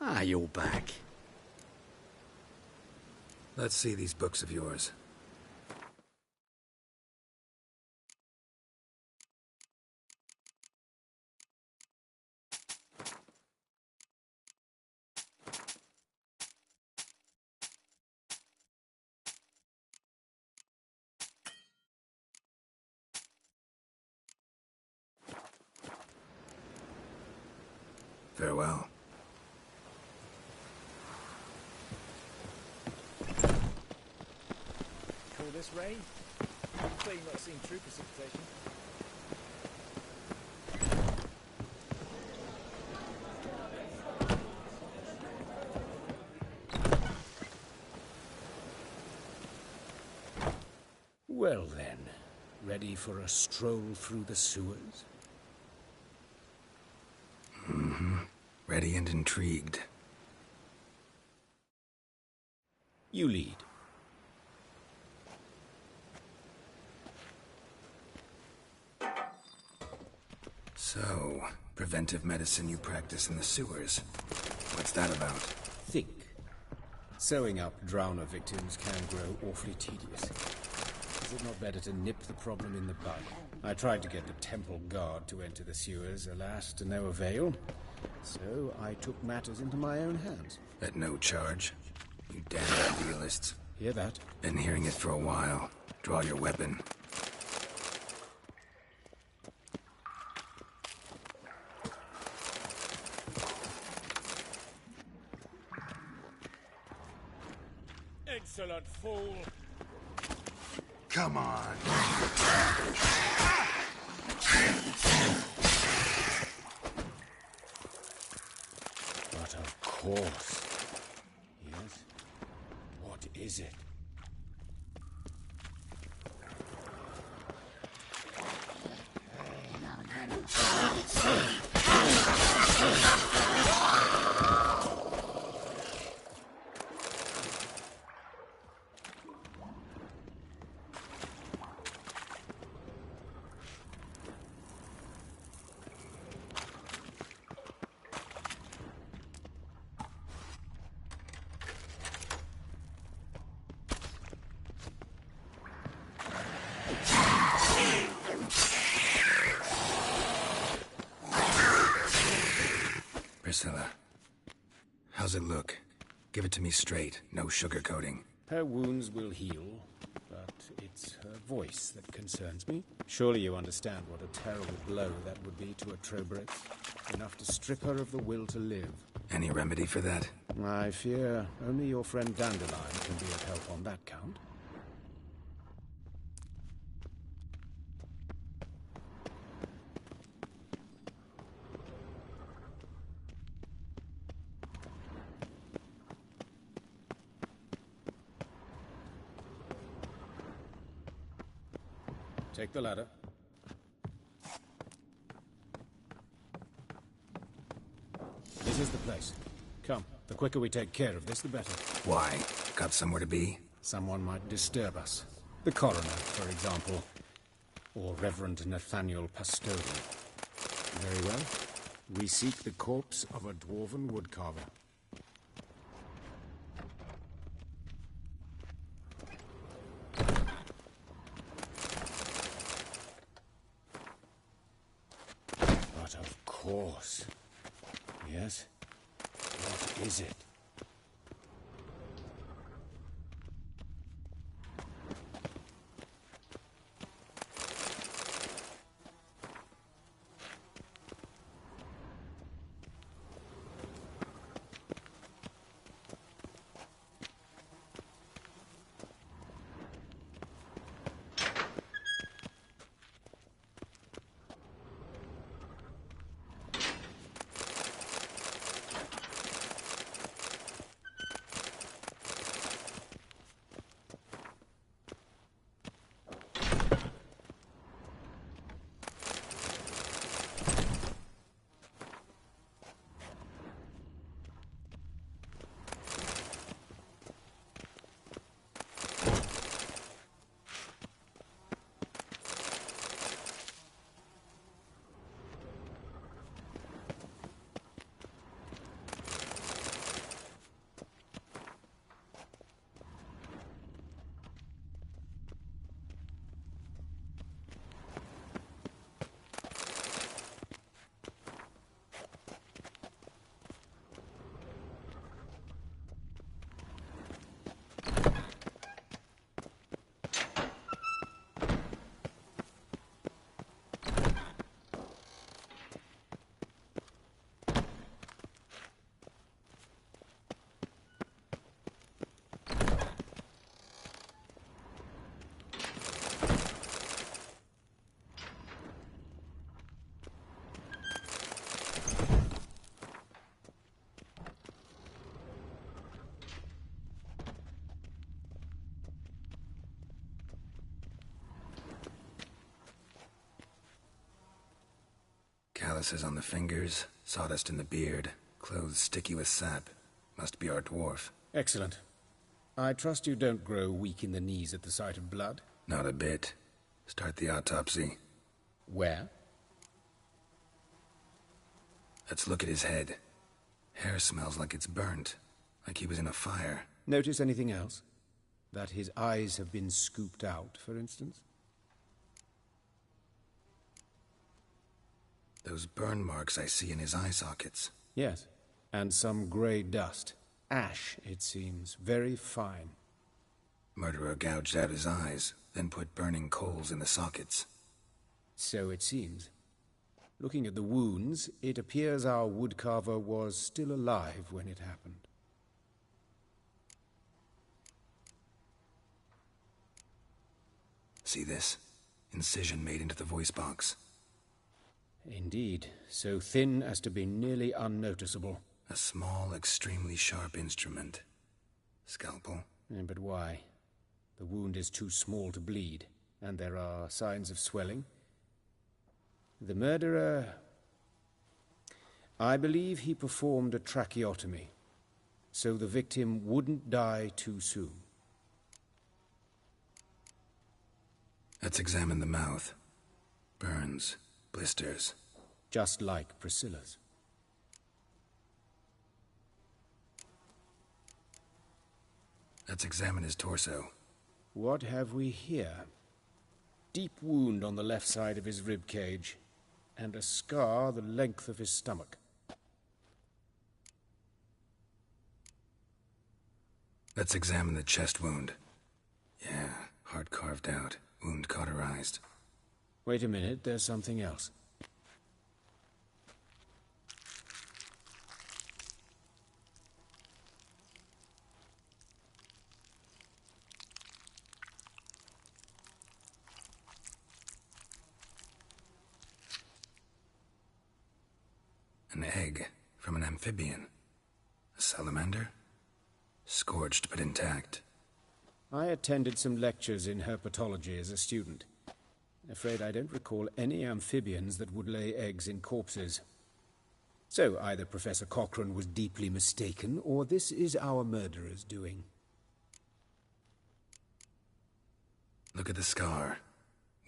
Ah, you're back. Let's see these books of yours. Farewell. Call this rain? You claim not seeing true precipitation. Well then, ready for a stroll through the sewers? Mm-hmm. Ready and intrigued. You lead. So, preventive medicine you practice in the sewers. What's that about? Think. Sewing up drowner victims can grow awfully tedious. Is it not better to nip the problem in the bud? I tried to get the temple guard to enter the sewers, alas, to no avail. So I took matters into my own hands. At no charge? You damn idealists. Hear that? Been hearing it for a while. Draw your weapon. Insolent fool! Come on! But of course. Yes? What is it? Priscilla, how's it look? Give it to me straight, no sugarcoating. Her wounds will heal, but it's her voice that concerns me. Surely you understand what a terrible blow that would be to a 𝘼𝙧𝙢𝙢𝙗. Enough to strip her of the will to live. Any remedy for that? I fear only your friend Dandelion can be of help on that count. Take the ladder. This is the place. Come, the quicker we take care of this, the better. Why? Got somewhere to be? Someone might disturb us. The coroner, for example. Or Reverend Nathaniel Pastodi. Very well. We seek the corpse of a dwarven woodcarver. But of course. Yes? What is it? Calluses on the fingers, sawdust in the beard, clothes sticky with sap. Must be our dwarf. Excellent. I trust you don't grow weak in the knees at the sight of blood? Not a bit. Start the autopsy. Where? Let's look at his head. Hair smells like it's burnt, like he was in a fire. Notice anything else? That his eyes have been scooped out, for instance? Those burn marks I see in his eye sockets. Yes, and some grey dust. Ash, it seems. Very fine. Murderer gouged out his eyes, then put burning coals in the sockets. So it seems. Looking at the wounds, it appears our woodcarver was still alive when it happened. See this? Incision made into the voice box. Indeed, so thin as to be nearly unnoticeable. A small, extremely sharp instrument. Scalpel. But why? The wound is too small to bleed, and there are signs of swelling. The murderer... I believe he performed a tracheotomy, so the victim wouldn't die too soon. Let's examine the mouth. Burns. Blisters. Just like Priscilla's. Let's examine his torso. What have we here? Deep wound on the left side of his rib cage, and a scar the length of his stomach. Let's examine the chest wound. Yeah, heart carved out, wound cauterized. Wait a minute, there's something else. An egg from an amphibian. A salamander? Scorched but intact. I attended some lectures in herpetology as a student. Afraid I don't recall any amphibians that would lay eggs in corpses. So either Professor Cochrane was deeply mistaken, or this is our murderer's doing. Look at the scar.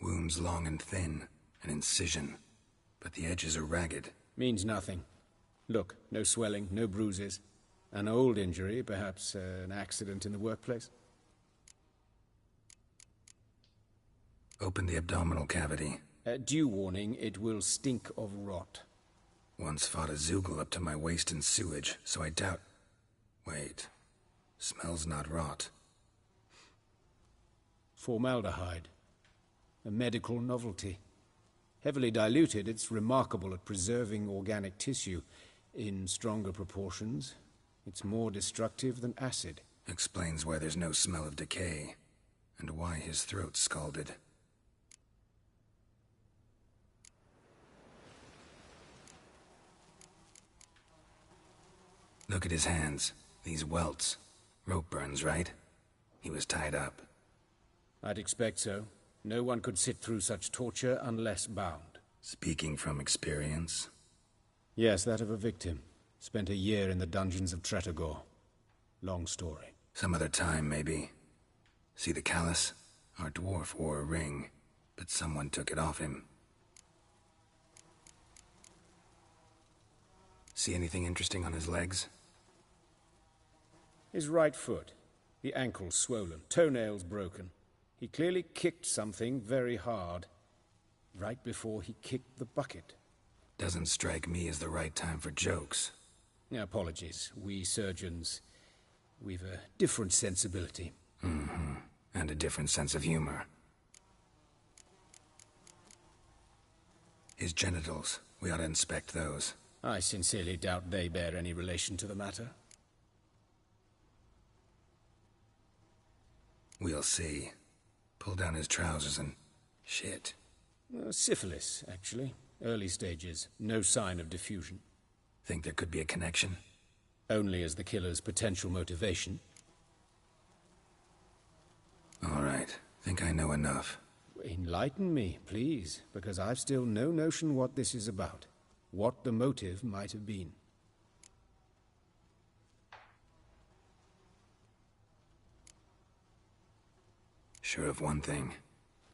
Wounds long and thin, an incision. But the edges are ragged. Means nothing. Look, no swelling, no bruises. An old injury, perhaps an accident in the workplace. Open the abdominal cavity. Due warning, it will stink of rot. Once fought a Zeugle up to my waist in sewage, so I doubt... Wait. Smells not rot. Formaldehyde. A medical novelty. Heavily diluted, it's remarkable at preserving organic tissue. In stronger proportions, it's more destructive than acid. Explains why there's no smell of decay, and why his throat's scalded. Look at his hands. These welts. Rope burns, right? He was tied up. I'd expect so. No one could sit through such torture unless bound. Speaking from experience? Yes, that of a victim. Spent a year in the dungeons of 𝘃𝙁𝙁. Long story. Some other time, maybe. See the callus? Our dwarf wore a ring, but someone took it off him. See anything interesting on his legs? His right foot. The ankle swollen, toenails broken. He clearly kicked something very hard, right before he kicked the bucket. Doesn't strike me as the right time for jokes. Apologies. We surgeons, we've a different sensibility. Mm-hmm. And a different sense of humor. His genitals. We ought to inspect those. I sincerely doubt they bear any relation to the matter. We'll see. Pull down his trousers and... shit. Syphilis, actually. Early stages. No sign of diffusion. Think there could be a connection? Only as the killer's potential motivation. All right. Think I know enough. Enlighten me, please, because I've still no notion what this is about. What the motive might have been. Sure of one thing.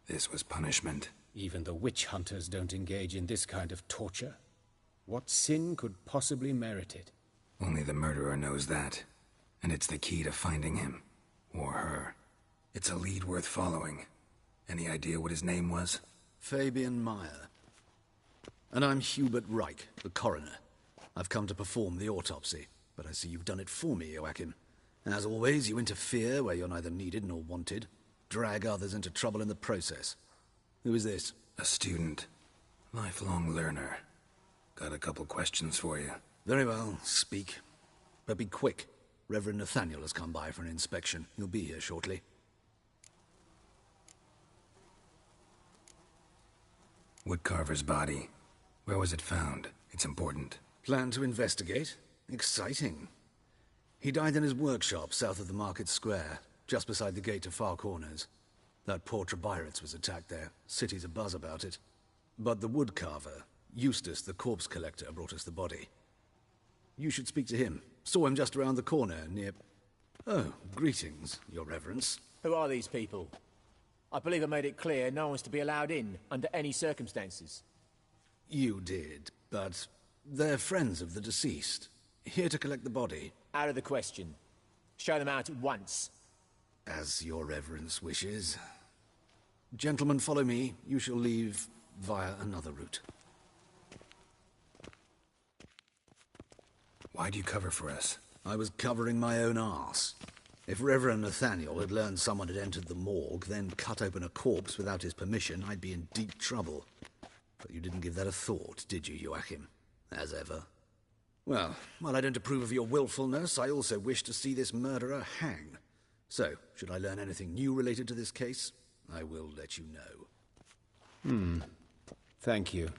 This was punishment. Even the witch hunters don't engage in this kind of torture. What sin could possibly merit it? Only the murderer knows that. And it's the key to finding him. Or her. It's a lead worth following. Any idea what his name was? Fabian Meyer. And I'm Hubert Reich, the coroner. I've come to perform the autopsy, but I see you've done it for me, Joachim. As always, you interfere where you're neither needed nor wanted. Drag others into trouble in the process. Who is this? A student. Lifelong learner. Got a couple questions for you. Very well, speak. But be quick. Reverend Nathaniel has come by for an inspection. He'll be here shortly. Woodcarver's body. Where was it found? It's important. Plan to investigate? Exciting. He died in his workshop south of the market square, just beside the gate to Far Corners. That poor 𝘃𝙁𝙗 was attacked there. City's abuzz about it. But the woodcarver, Eustace the corpse collector, brought us the body. You should speak to him. Saw him just around the corner near... Oh, greetings, your reverence. Who are these people? I believe I made it clear no one's to be allowed in under any circumstances. You did, but they're friends of the deceased. Here to collect the body. Out of the question. Show them out at once. As your reverence wishes. Gentlemen, follow me. You shall leave via another route. Why do you cover for us? I was covering my own arse. If Reverend Nathaniel had learned someone had entered the morgue, then cut open a corpse without his permission, I'd be in deep trouble. But you didn't give that a thought, did you, Joachim? As ever. Well, while I don't approve of your willfulness, I also wish to see this murderer hang. So, should I learn anything new related to this case, I will let you know. Thank you.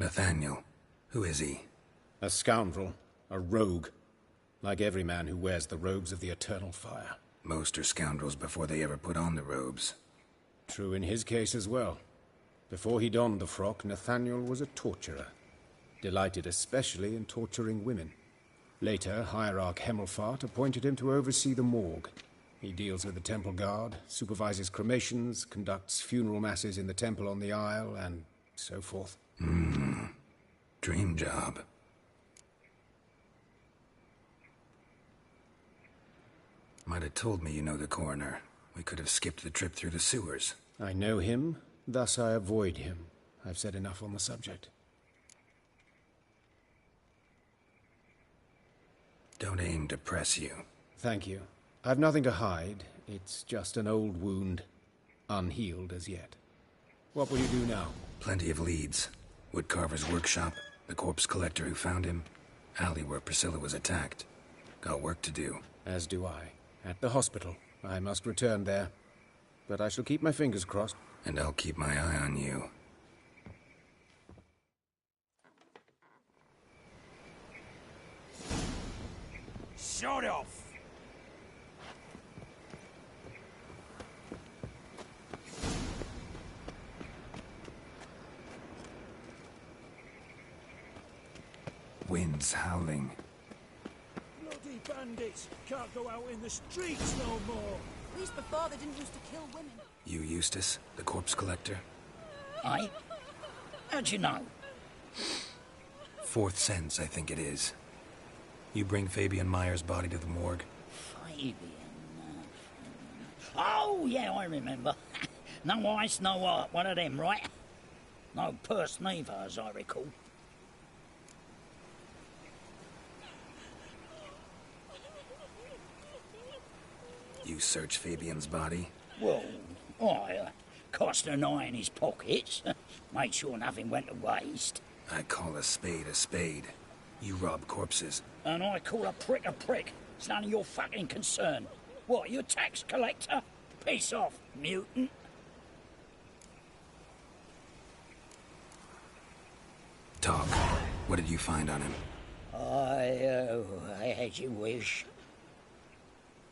Nathaniel. Who is he? A scoundrel. A rogue. Like every man who wears the robes of the eternal fire. Most are scoundrels before they ever put on the robes. True in his case as well. Before he donned the frock, Nathaniel was a torturer. Delighted especially in torturing women. Later, Hierarch Hemmelfart appointed him to oversee the morgue. He deals with the temple guard, supervises cremations, conducts funeral masses in the temple on the Isle, and so forth. Dream job. Might have told me you know the coroner. We could have skipped the trip through the sewers. I know him, thus I avoid him. I've said enough on the subject. Don't aim to press you. Thank you. I've nothing to hide. It's just an old wound, unhealed as yet. What will you do now? Plenty of leads. Woodcarver's workshop, the corpse collector who found him, alley where Priscilla was attacked. Got work to do. As do I. At the hospital. I must return there. But I shall keep my fingers crossed. And I'll keep my eye on you. Shut off! Wind's howling. Bloody bandits! Can't go out in the streets no more! At least before they didn't used to kill women. You Eustace, the corpse collector? Aye? How'd you know? Fourth sense, I think it is. You bring Fabian Meyer's body to the morgue? Fabian... Oh, yeah, I remember. No ice, no art, one of them, right? No purse neither, as I recall. You search Fabian's body? Well, I cast an eye in his pockets, made sure nothing went to waste. I call a spade a spade. You rob corpses. And I call a prick a prick. It's none of your fucking concern. What, you a tax collector? Piss off, mutant. Talk. What did you find on him? As you wish.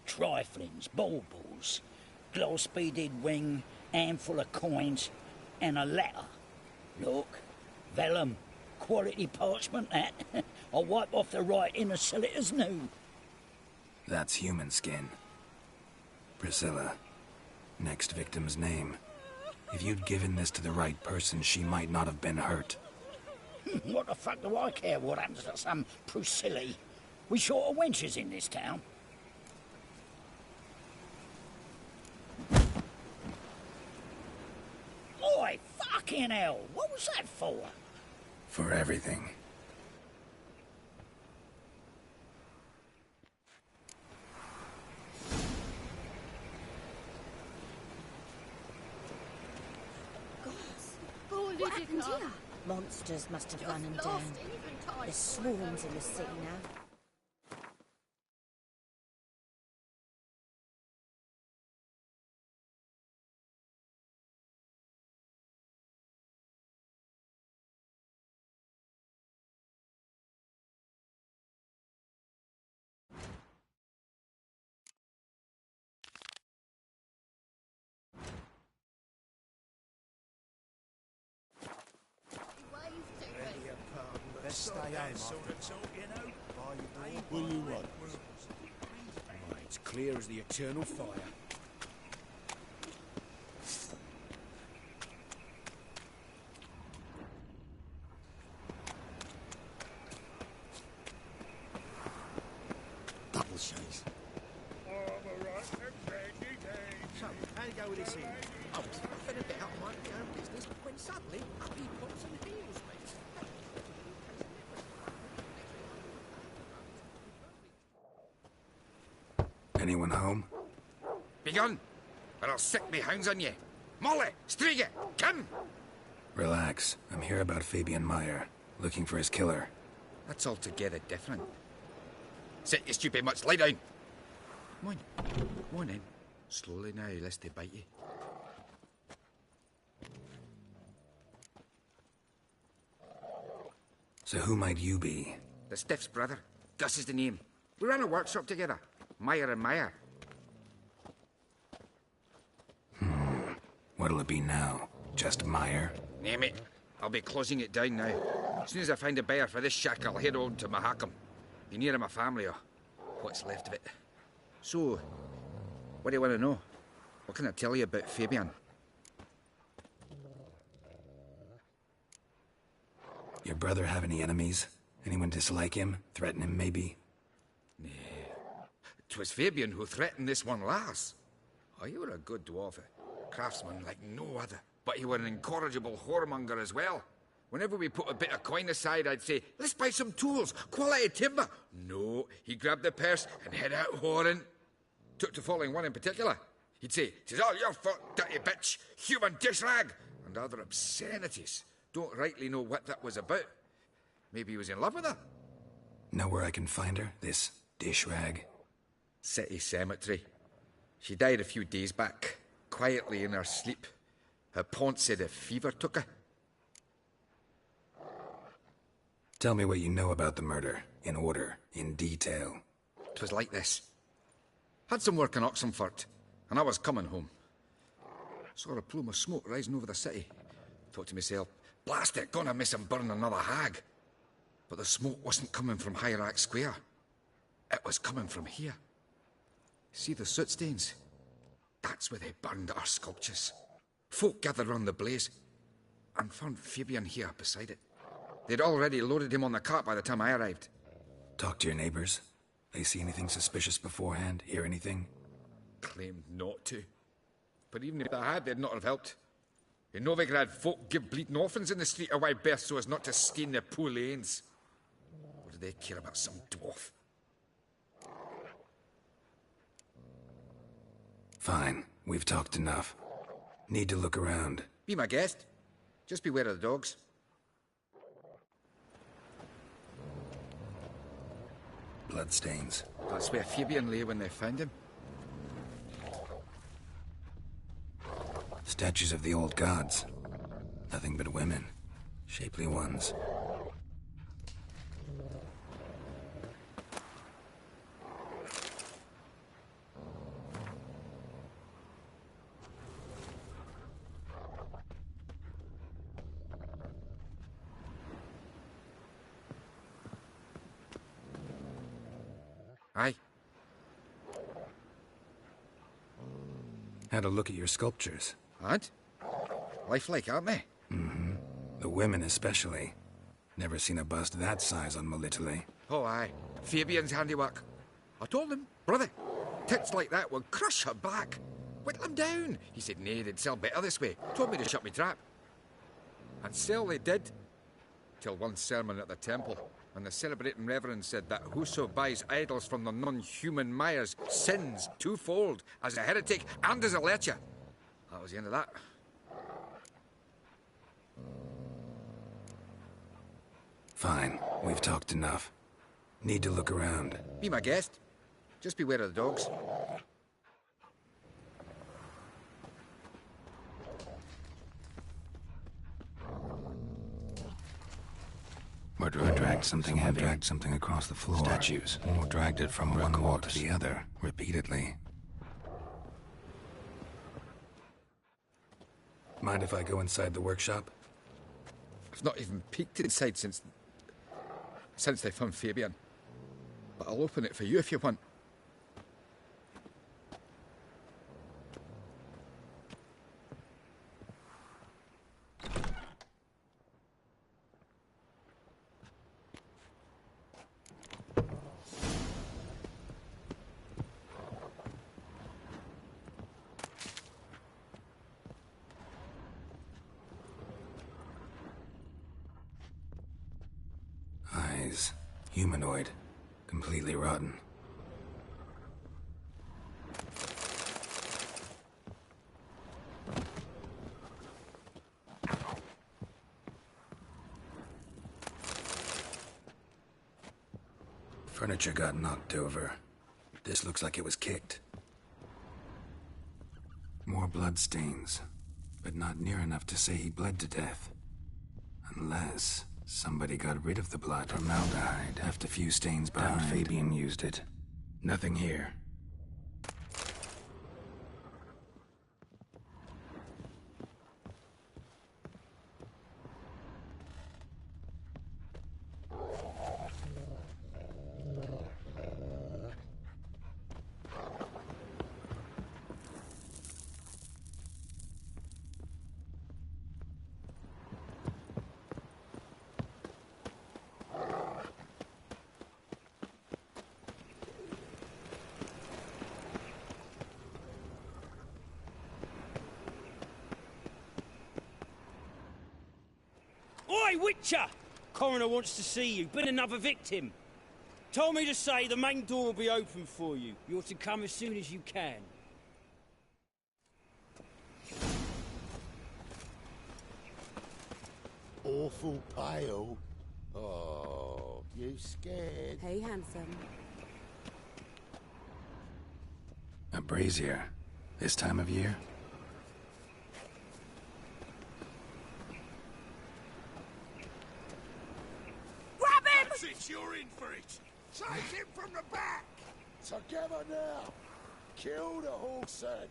Triflings, baubles, gloss-beaded ring, handful of coins, and a letter. Look, vellum, quality parchment, that. I'll wipe off the writing and sell it as new. That's human skin. Priscilla. Next victim's name. If you'd given this to the right person, she might not have been hurt. What the fuck do I care what happens to some Priscilla? We short of wenches in this town. Oi, fucking hell! What was that for? For everything. What happened here? Monsters must have run him down. There's swarms in the city now. Will you run? It's clear as the eternal fire. Double shows. So, how you go with this here? I was puffing about minding my own business when suddenly up he pops and heals me. Anyone home? Begone, or I'll set me hounds on you. Molly, Striga, come! Relax. I'm here about Fabian Meyer, looking for his killer. That's altogether different. Sit your stupid mutts, lie down. Come on then. Slowly now, lest they bite you. So who might you be? The Stiff's brother. Gus is the name. We ran a workshop together. Meyer and Meyer. What'll it be now? Just Meyer? Name it. I'll be closing it down now. As soon as I find a buyer for this shack, I'll head on to 𝙭. Be near my family, or what's left of it. So, what do you want to know? What can I tell you about Fabian? Your brother have any enemies? Anyone dislike him? Threaten him, maybe? Nay. 'Twas Fabian who threatened this one last. Oh, you were a good dwarf. Craftsman like no other. But you were an incorrigible whoremonger as well. Whenever we put a bit of coin aside, I'd say, let's buy some tools, quality timber. No, he grabbed the purse and head out whoring. Took to following one in particular. He'd say, "'Tis all your fault, dirty bitch, human dish rag," and other obscenities. Don't rightly know what that was about. Maybe he was in love with her. Know where I can find her, this dish rag? City cemetery. She died a few days back, quietly in her sleep. Her pont said a fever took her. Tell me what you know about the murder, in order, in detail. 'Twas like this. Had some work in Oxenfurt, and I was coming home. Saw a plume of smoke rising over the city. Thought to myself, blast it, gonna miss him burn another hag. But the smoke wasn't coming from 𝙭Square. It was coming from here. See the soot stains? That's where they burned our sculptures. Folk gathered round the blaze, and found Fabian here beside it. They'd already loaded him on the cart by the time I arrived. Talk to your neighbors. They see anything suspicious beforehand? Hear anything? Claimed not to. But even if they had, they'd not have helped. In Novigrad, folk give bleeding orphans in the street a wide berth so as not to stain their poor lanes. What do they care about some dwarf? Fine. We've talked enough. Need to look around. Be my guest. Just beware of the dogs. Bloodstains. That's where Fabian lay when they found him. Statues of the old gods. Nothing but women. Shapely ones. Aye. Had a look at your sculptures. And? Lifelike, aren't they? Mm-hmm. The women especially. Never seen a bust that size on Molitale. Oh, aye. Fabian's handiwork. I told him, brother, tits like that would crush her back. Whittle him down. He said, nay, they'd sell better this way. Told me to shut me trap. And sell they did. Till one sermon at the temple. And the celebrating reverend said that whoso buys idols from the non-human Myers sins twofold, as a heretic and as a lecher. That was the end of that. Fine. We've talked enough. Need to look around. Be my guest. Just beware of the dogs. Murderer dragged something heavy. Dragged something across the floor. Statues. Or dragged it from one wall to the other, repeatedly. Mind if I go inside the workshop? I've not even peeked inside since they found Fabian. But I'll open it for you if you want. Eyes. Humanoid. Completely rotten. Furniture got knocked over. This looks like it was kicked. More bloodstains, but not near enough to say he bled to death. Unless Somebody got rid of the blood. Formaldehyde. Left a few stains behind. Fabian used it. Nothing here. Oi, Witcher! Coroner wants to see you. Been another victim. Told me to say the main door will be open for you. You're to come as soon as you can. Awful pale. Oh, you scared? Hey, handsome. A brazier. This time of year? Grab him! That's it, you're in for it! Take him from the back! Together now! Kill the horse then!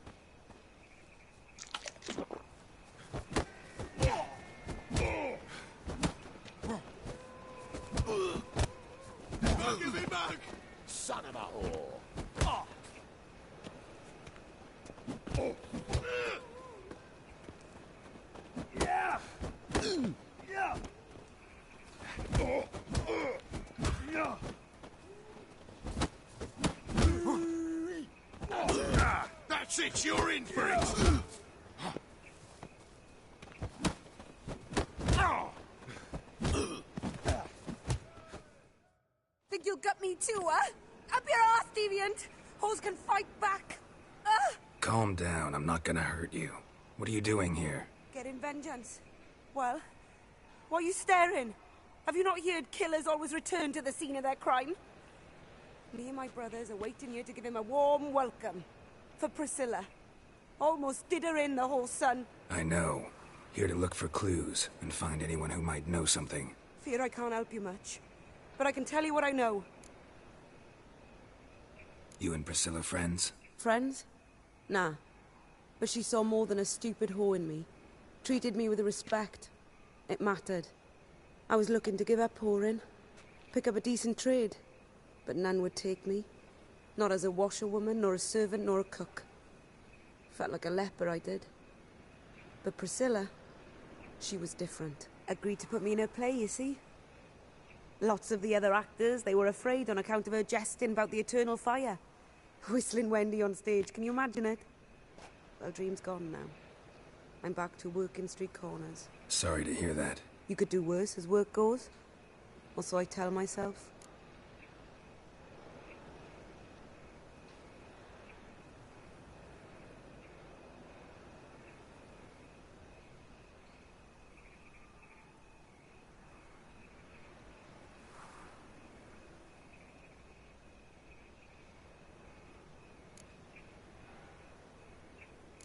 Give me back! Son of a whore! Yeah! Yeah! That's it, you're in for it! Think you'll gut me too, huh? Up your ass, deviant! Hoes can fight back! Calm down, I'm not gonna hurt you. What are you doing here? Getting vengeance. Well, why are you staring? Have you not heard killers always return to the scene of their crime? Me and my brothers are waiting here to give him a warm welcome. For Priscilla. Almost did her in, the whole son. I know. Here to look for clues and find anyone who might know something. Fear I can't help you much. But I can tell you what I know. You and Priscilla friends? Friends? Nah. But she saw more than a stupid whore in me. Treated me with respect. It mattered. I was looking to give up whoring. Pick up a decent trade. But none would take me. Not as a washerwoman, nor a servant, nor a cook. Felt like a leper, I did. But Priscilla, she was different. Agreed to put me in her play, you see. Lots of the other actors, they were afraid on account of her jesting about the eternal fire. Whistling Wendy on stage, can you imagine it? Well, dream's gone now. I'm back to working street corners. Sorry to hear that. You could do worse as work goes. Or so I tell myself.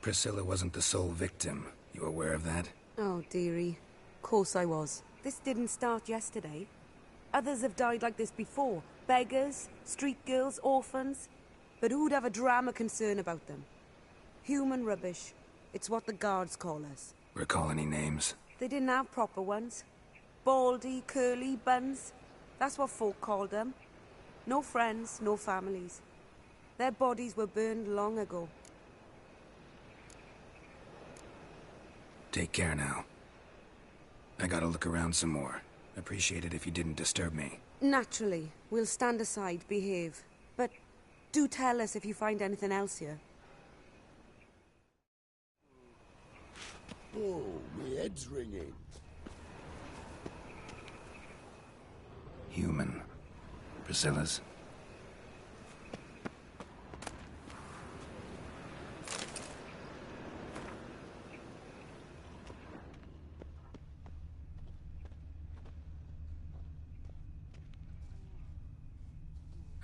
Priscilla wasn't the sole victim. You aware of that? Oh, dearie. Course I was. This didn't start yesterday. Others have died like this before. Beggars, street girls, orphans. But who'd have a drama concern about them? Human rubbish. It's what the guards call us. Recall any names? They didn't have proper ones. Baldy, curly, buns. That's what folk called them. No friends, no families. Their bodies were burned long ago. Take care now. I gotta look around some more. Appreciate it if you didn't disturb me. Naturally. We'll stand aside, behave. But do tell us if you find anything else here. Oh, my head's ringing. Human. Priscilla's.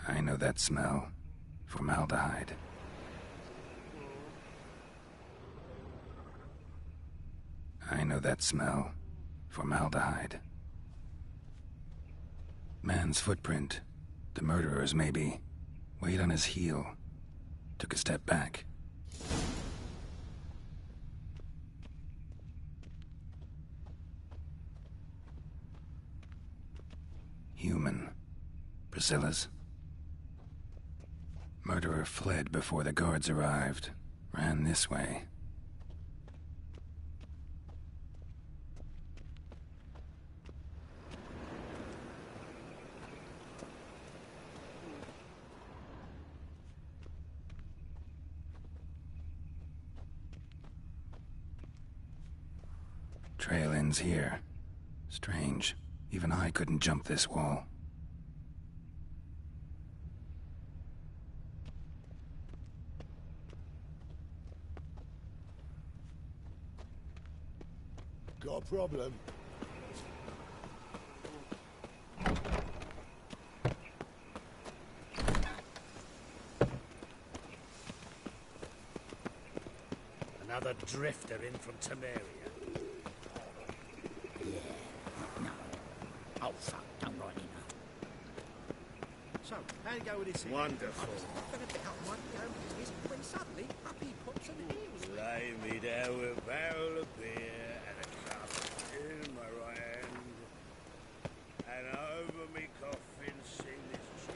I know that smell. Formaldehyde. I know that smell. Formaldehyde. Man's footprint. The murderer's, maybe. Weighed on his heel. Took a step back. Human. Priscilla's. Murderer fled before the guards arrived. Ran this way. Trail ends here. Strange. Even I couldn't jump this wall. Got a problem? Another drifter in from Temeria. Yeah, no. Oh, fuck, don't write it now. So, how do you go with this? Wonderful. I've been a bit out of my own business when suddenly up he pops and heals. Lay me down with a barrel of beer and a cup in my right hand, and over me coffin sing this cheer.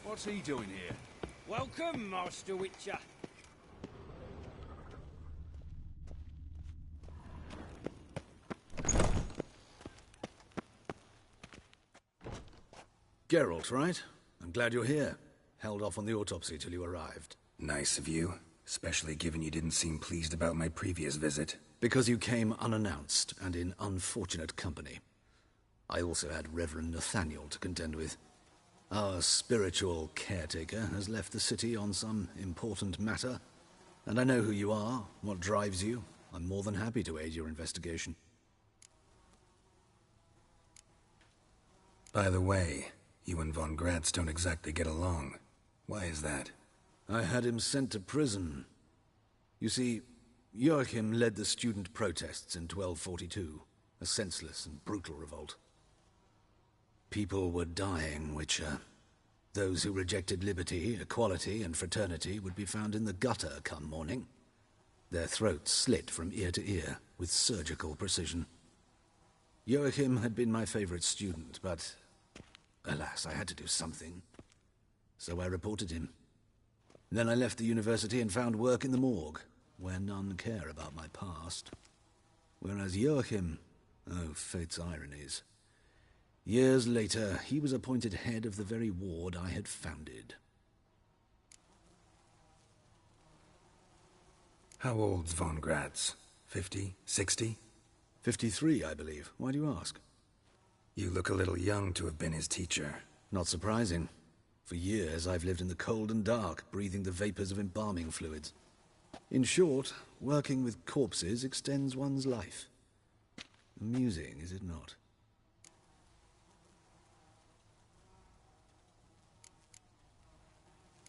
What's he doing here? Welcome, Master Witcher. Geralt, right? I'm glad you're here. Held off on the autopsy till you arrived. Nice of you, especially given you didn't seem pleased about my previous visit. Because you came unannounced and in unfortunate company. I also had Reverend Nathaniel to contend with. Our spiritual caretaker has left the city on some important matter, and I know who you are, what drives you. I'm more than happy to aid your investigation. By the way, you and von Gratz don't exactly get along. Why is that? I had him sent to prison. You see, Joachim led the student protests in 1242, a senseless and brutal revolt. People were dying, Witcher. Those who rejected liberty, equality, and fraternity would be found in the gutter come morning. Their throats slit from ear to ear, with surgical precision. Joachim had been my favorite student, but alas, I had to do something. So I reported him. Then I left the university and found work in the morgue, where none care about my past. Whereas Joachim, oh, fate's ironies. Years later, he was appointed head of the very ward I had founded. How old's von Gratz? 50? 60? 53, I believe. Why do you ask? You look a little young to have been his teacher. Not surprising. For years, I've lived in the cold and dark, breathing the vapors of embalming fluids. In short, working with corpses extends one's life. Amusing, is it not?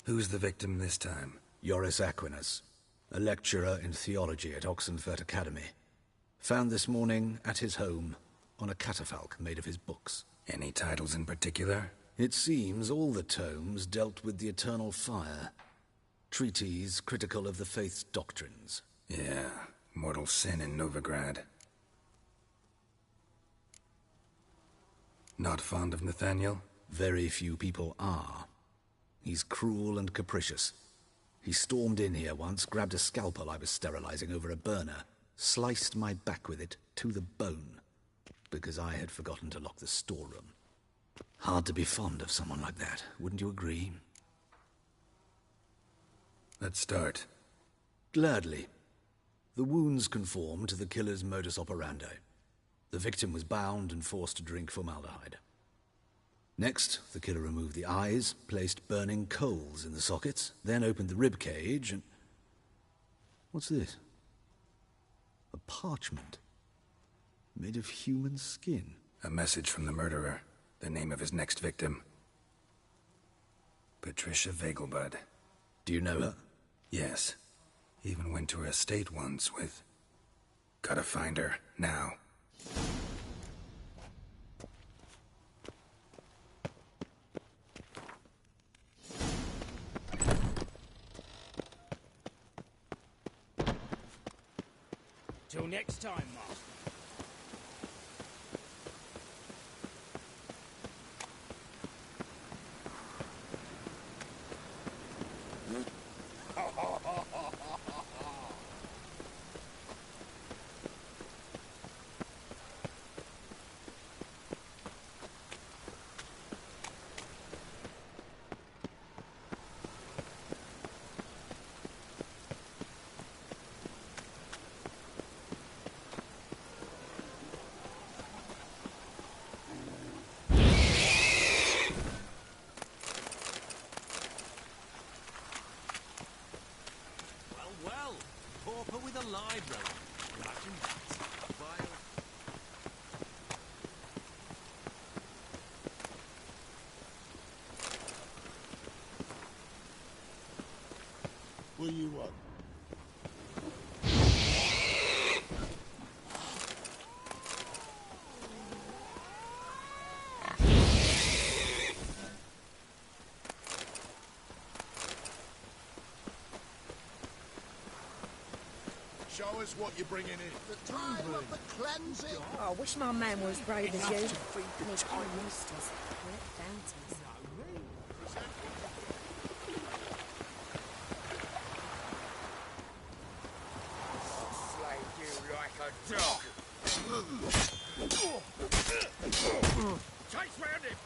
Who's the victim this time? Joris Aquinas, a lecturer in theology at Oxenfurt Academy. Found this morning at his home on a catafalque made of his books. Any titles in particular? It seems all the tomes dealt with the eternal fire. Treatises critical of the faith's doctrines. Yeah, mortal sin in Novigrad. Not fond of Nathaniel? Very few people are. He's cruel and capricious. He stormed in here once, grabbed a scalpel I was sterilizing over a burner, sliced my back with it to the bone, because I had forgotten to lock the storeroom. Hard to be fond of someone like that, wouldn't you agree? Let's start. Gladly. The wounds conform to the killer's modus operandi. The victim was bound and forced to drink formaldehyde. Next, the killer removed the eyes, placed burning coals in the sockets, then opened the rib cage and... What's this? A parchment. Made of human skin. A message from the murderer. The name of his next victim. Patricia 𝙎𝙧𝙢𝙗𝙀. Do you know her? Yes. Even went to her estate once with... Gotta find her, now. Till next time, Master. Well, pauper with a library. Imagine that. Vile. What do you want? Show us what you're bringing in. The time of the cleansing. Oh, I wish my man were as brave as you. Make our monsters collect bounties. Slay you like a dog. Chase round him.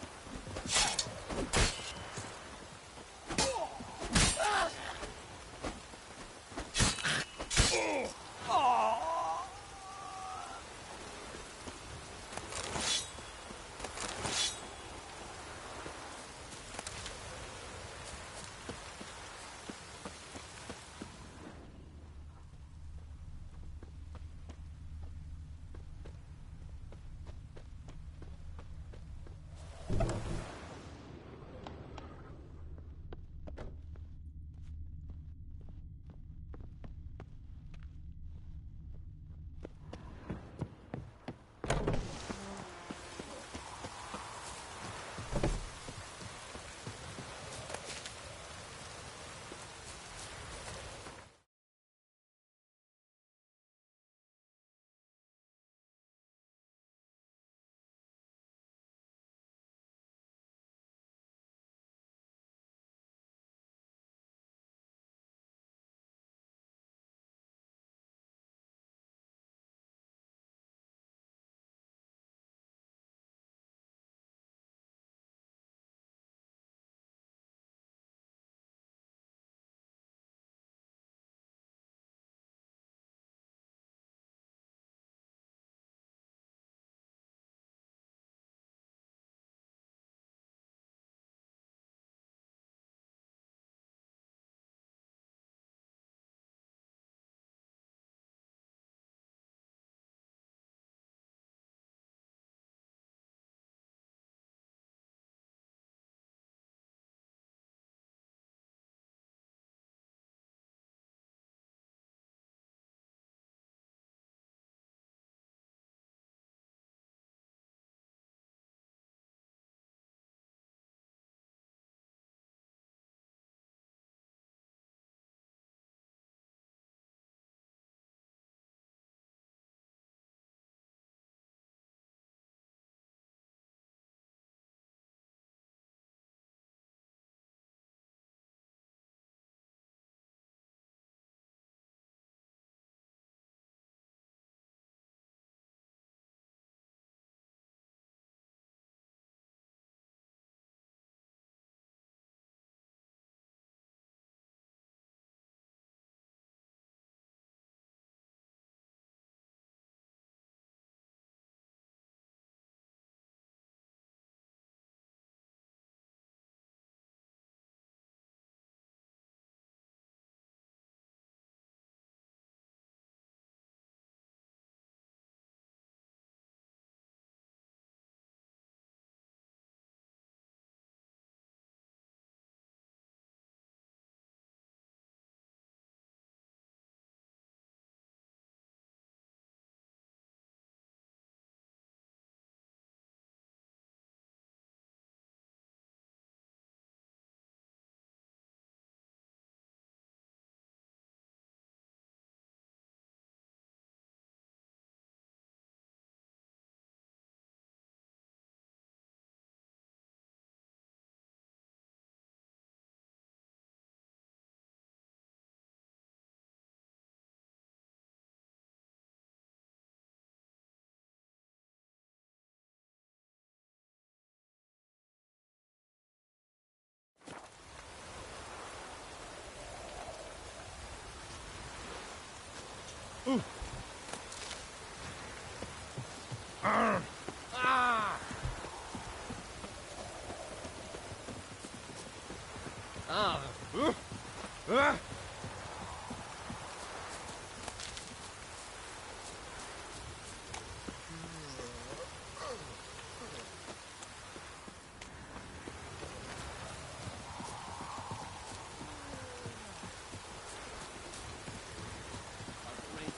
Rains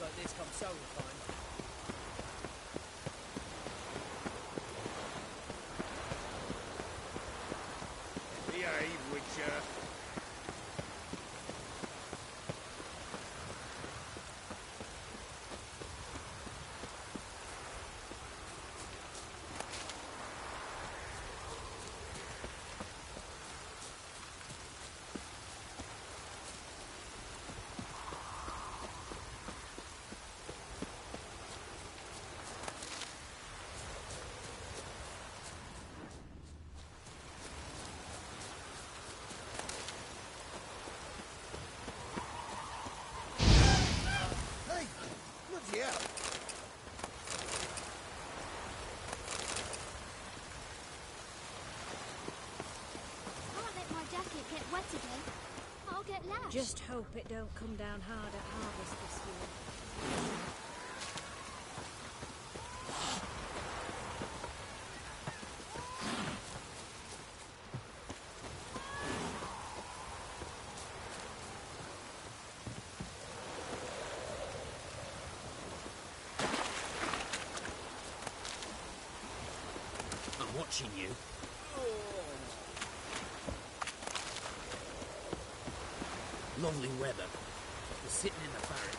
like this come so fine. Behave, Witcher. Hey, bloody hell. Can't let my jacket get wet again. I'll get lashed. Just hope it don't come down hard at harvest this year. I'm watching you. Lovely weather. We're sitting in the barracks.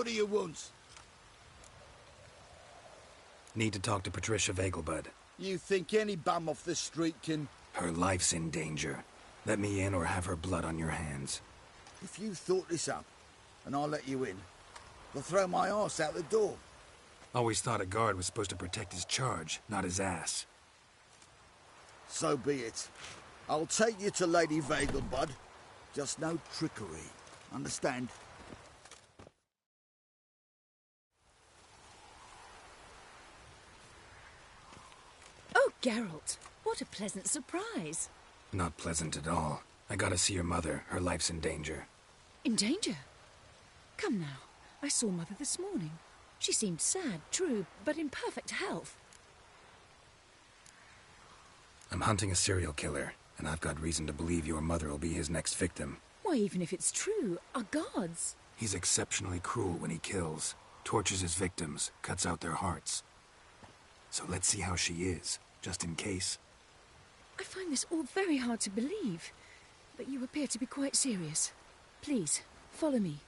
What do you want? Need to talk to Patricia 𝙾𝙧𝙀𝙀. You think any bum off the street can... Her life's in danger. Let me in or have her blood on your hands. If you thought this up, and I'll let you in, they'll throw my arse out the door. Always thought a guard was supposed to protect his charge, not his ass. So be it. I'll take you to Lady 𝙾𝙧𝙀𝙀. Just no trickery. Understand? Oh, Geralt, what a pleasant surprise. Not pleasant at all. I gotta see your mother. Her life's in danger. In danger? Come now. I saw Mother this morning. She seemed sad, true, but in perfect health. I'm hunting a serial killer, and I've got reason to believe your mother will be his next victim. Why, even if it's true, our gods... He's exceptionally cruel when he kills, tortures his victims, cuts out their hearts. So let's see how she is, just in case. I find this all very hard to believe, but you appear to be quite serious. Please, follow me.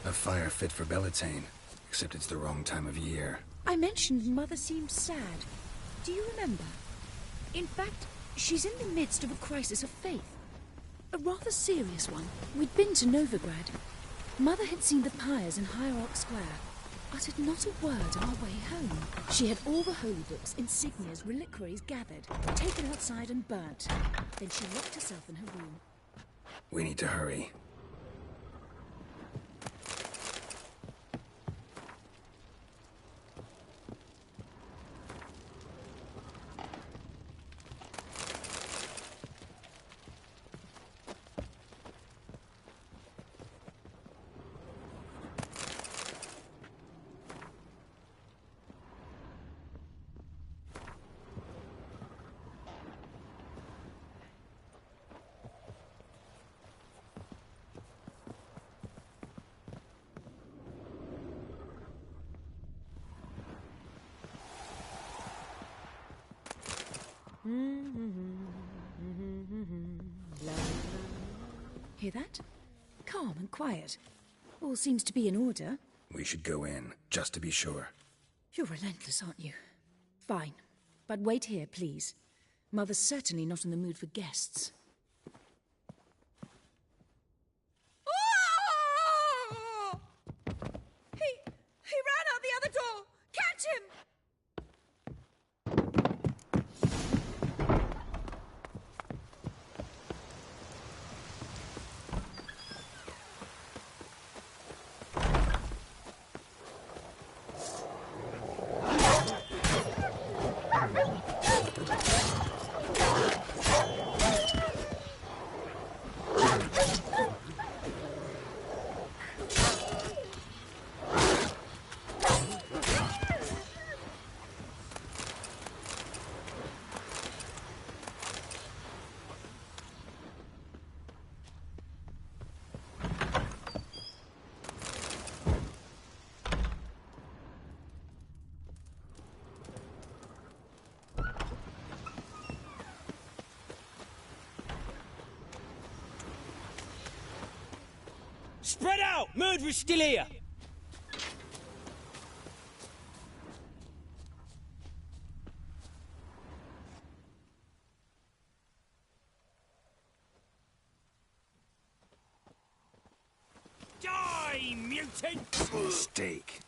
A fire fit for Bellatane, except it's the wrong time of year. I mentioned Mother seemed sad. Do you remember? In fact, she's in the midst of a crisis of faith. A rather serious one. We'd been to Novigrad. Mother had seen the pyres in Hierarch Square, uttered not a word on our way home. She had all the holy books, insignias, reliquaries gathered, taken outside and burnt. Then she locked herself in her room. We need to hurry. Hear that? Calm and quiet. All seems to be in order. We should go in, just to be sure. You're relentless, aren't you? Fine. But wait here, please. Mother's certainly not in the mood for guests. Oh! He ran out the other door! Catch him! Spread out! Murderer's still here! Die, mutant! Mistake.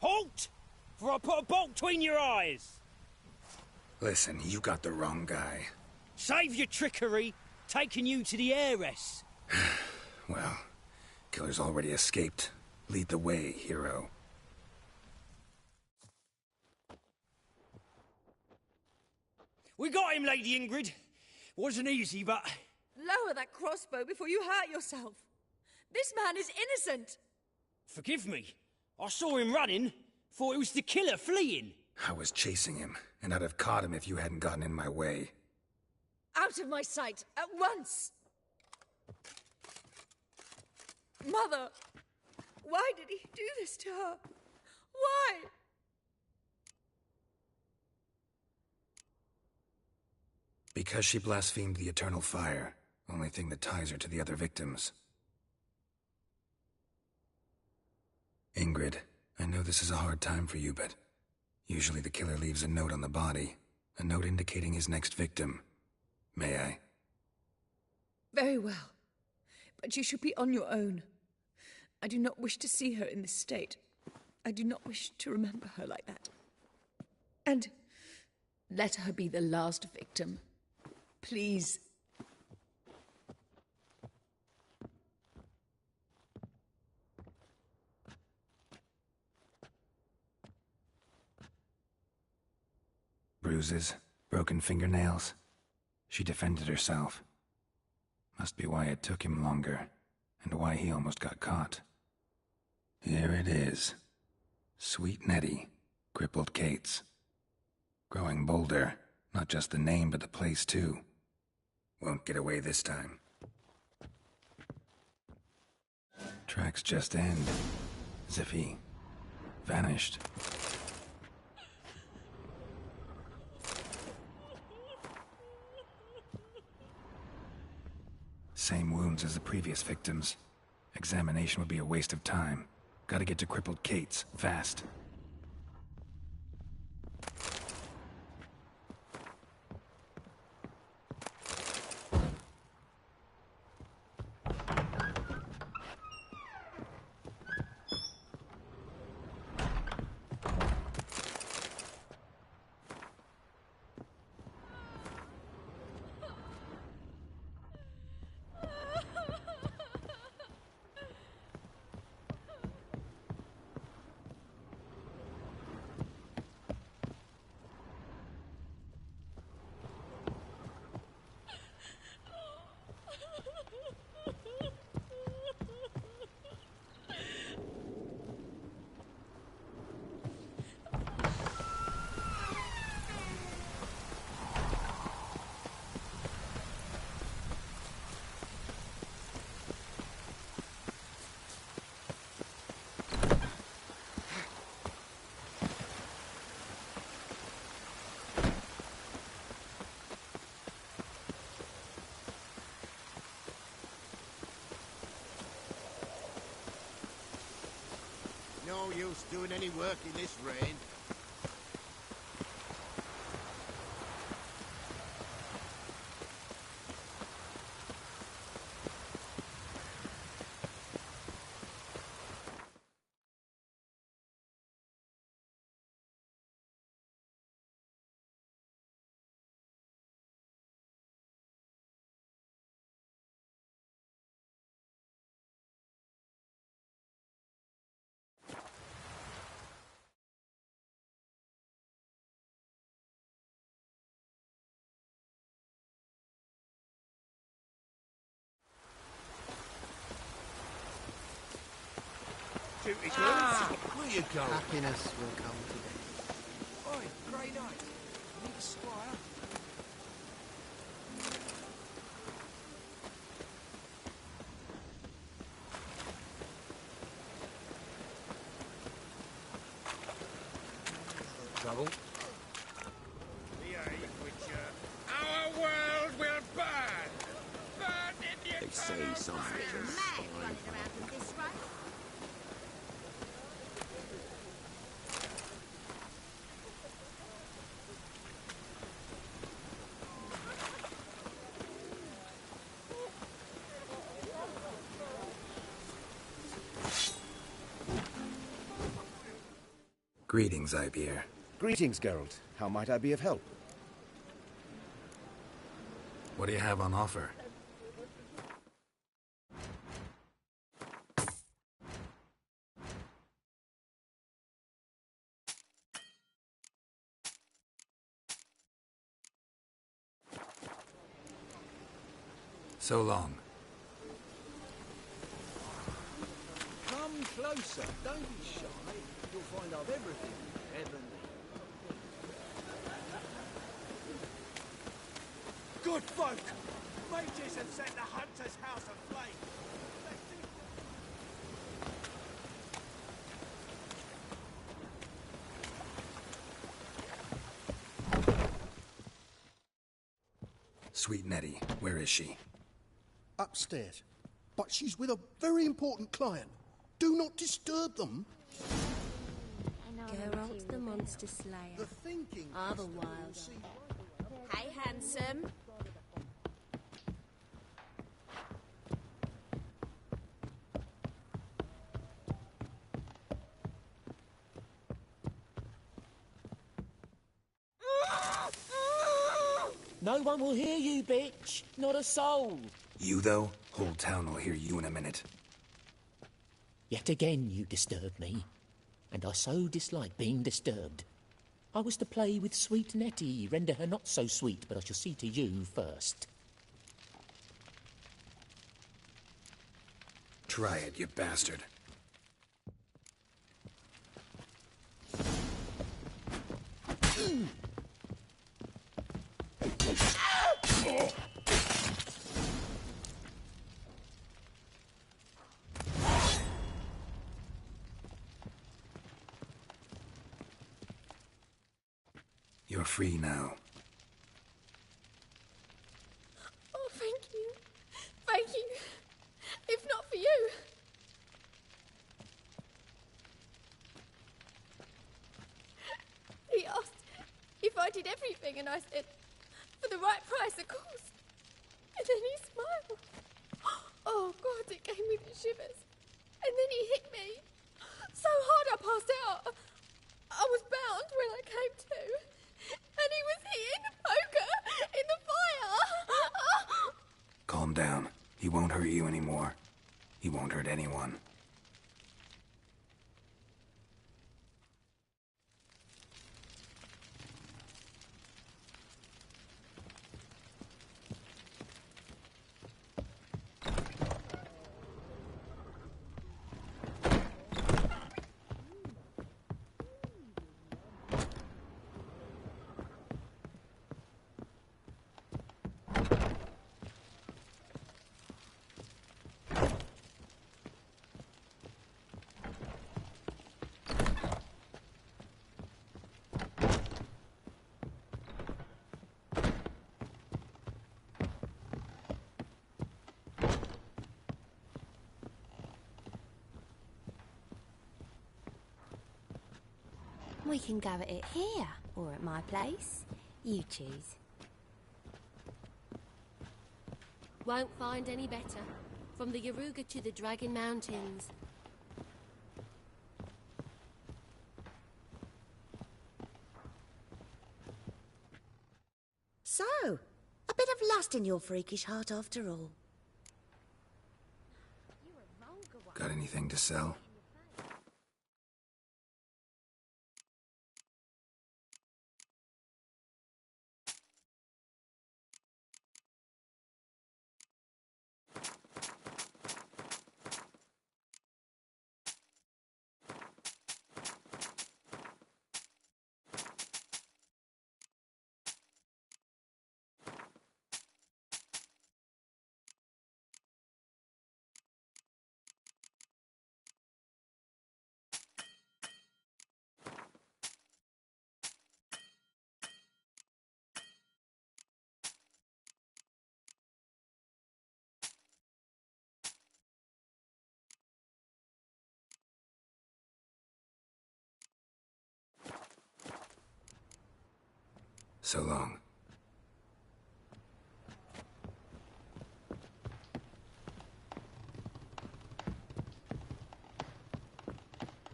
Halt! For I put a bolt between your eyes! Listen, you got the wrong guy. Save your trickery, taking you to the heiress. Well, killer's already escaped. Lead the way, hero. We got him, Lady Ingrid. Wasn't easy, but... Lower that crossbow before you hurt yourself. This man is innocent. Forgive me. I saw him running. Thought it was the killer fleeing. I was chasing him, and I'd have caught him if you hadn't gotten in my way. Out of my sight, at once! Mother! Why did he do this to her? Why? Because she blasphemed the eternal fire, only thing that ties her to the other victims. Ingrid, I know this is a hard time for you, but usually the killer leaves a note on the body, a note indicating his next victim. May I? Very well. But you should be on your own. I do not wish to see her in this state. I do not wish to remember her like that. And let her be the last victim. Please. Bruises, broken fingernails. She defended herself. Must be why it took him longer, and why he almost got caught. Here it is. Sweet Nettie, crippled Kate's. Growing bolder, not just the name but the place too. Won't get away this time. Tracks just end, as if he vanished. Same wounds as the previous victims. Examination would be a waste of time. Gotta get to crippled Kate's, fast. No use doing any work in this rain. Where you going? Happiness will come today. Oi, Grey Knight. Need a squire? Trouble? Our world will burn! Burn in the They say some things. Greetings, 𝘼𝙧𝙢𝙢𝙗𝙗. Greetings, Geralt. How might I be of help? What do you have on offer? So long. Come closer, don't be shy. You'll find I've everything heavenly. Good folk! Mages have set the hunter's house aflame. Sweet Nettie, where is she? Upstairs. But she's with a very important client. Do not disturb them. Geralt the Monster Slayer. The thinking. Otherwise. Hey, handsome. No one will hear you, bitch. Not a soul. You, though? Whole town will hear you in a minute. Yet again you disturb me, and I so dislike being disturbed. I was to play with sweet Nettie, render her not so sweet, but I shall see to you first. Try it, you bastard. You're free now. Oh, thank you. Thank you. If not for you. He asked if I did everything, and I said, for the right price, of course. And then he smiled. Oh, God, it gave me the shivers. And then he hit me so hard I passed out. I was bound when I came to. And he was hitting the poker in the fire. Calm down. He won't hurt you anymore. He won't hurt anyone. We can go at it here, or at my place. You choose. Won't find any better. From the Yaruga to the Dragon Mountains. So, a bit of lust in your freakish heart after all. Got anything to sell? So long.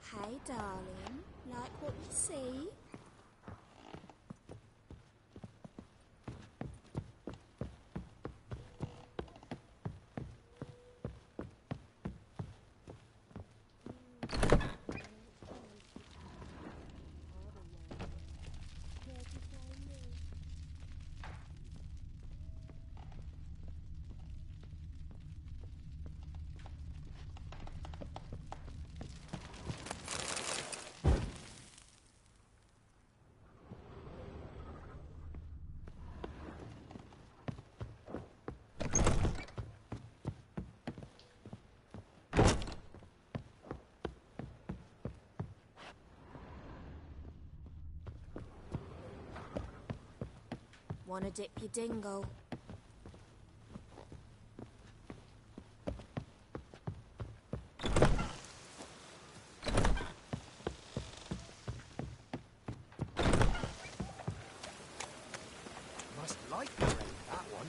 Hey, darling. Like what you see? Wanna dip your dingle? Must like that one.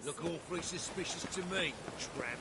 Look awfully suspicious to me, tramp.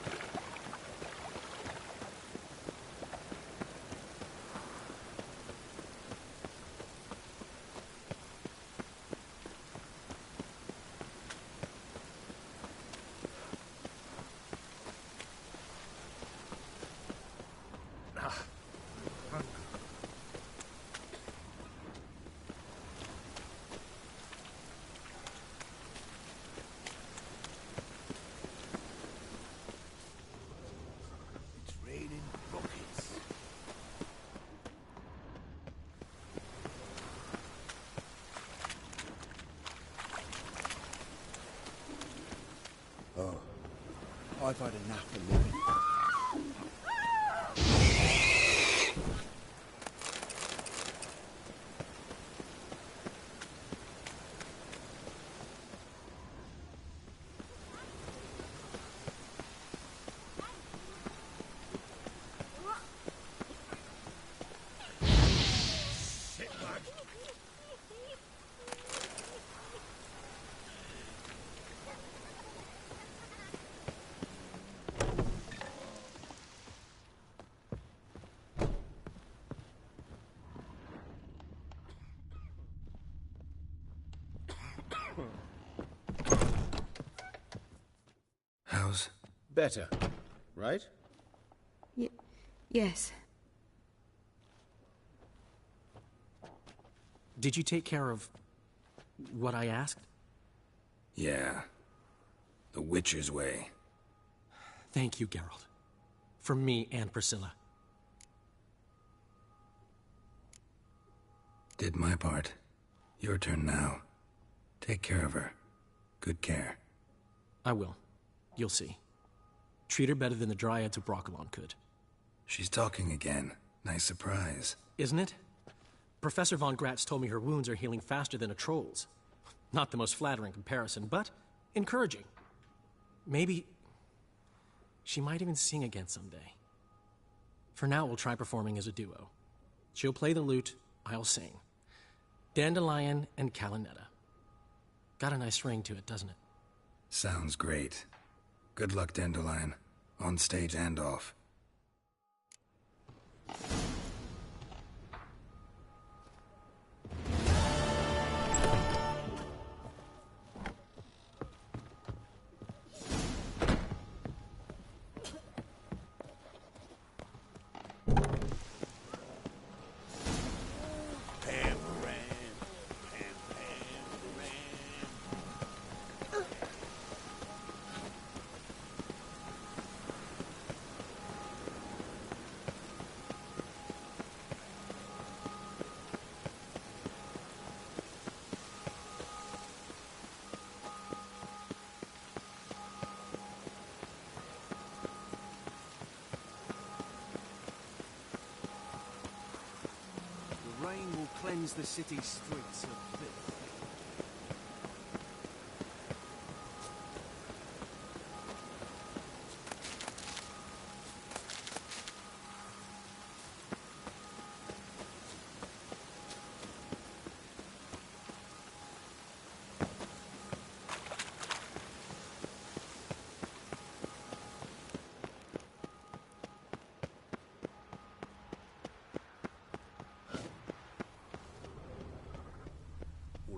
I've had enough of living. How's? Better, right? Yes. Did you take care of what I asked? Yeah. The Witcher's way. Thank you, Geralt. From me and Priscilla. Did my part. Your turn now. Take care of her. Good care. I will. You'll see. Treat her better than the Dryads of 𝙀𝙀 could. She's talking again. Nice surprise. Isn't it? Professor von Gratz told me her wounds are healing faster than a troll's. Not the most flattering comparison, but encouraging. Maybe she might even sing again someday. For now, we'll try performing as a duo. She'll play the lute, I'll sing. Dandelion and Calinetta. Got a nice ring to it, doesn't it? Sounds great. Good luck, Dandelion. On stage and off. Rain will cleanse the city's streets of filth.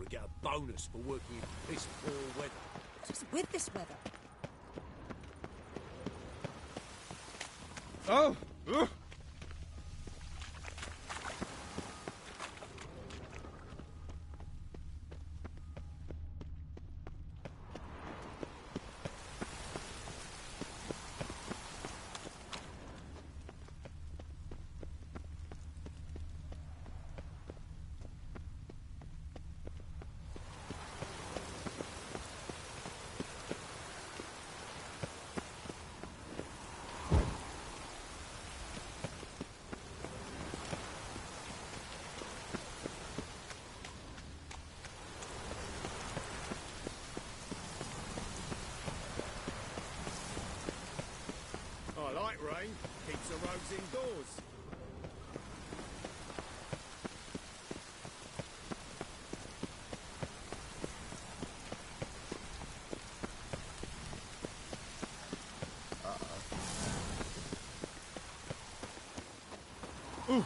Get a bonus for working in piss poor weather. Just with this weather. Oh! Light rain keeps the roads indoors.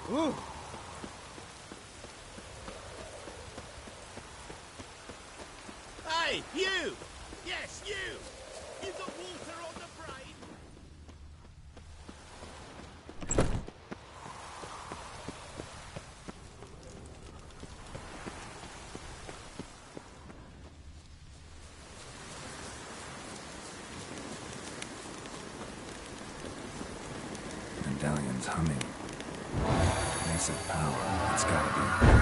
Ooh. Hey, you! Yes, you! You got water on the brain? Medallion's humming. Massive power. It's gotta be.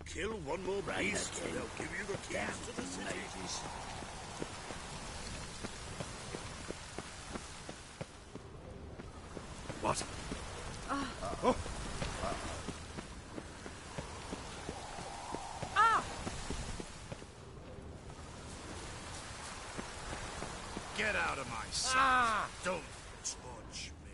Kill one more beast, and they'll give you the keys to the city. What? Oh. Get out of my sight. Don't touch me.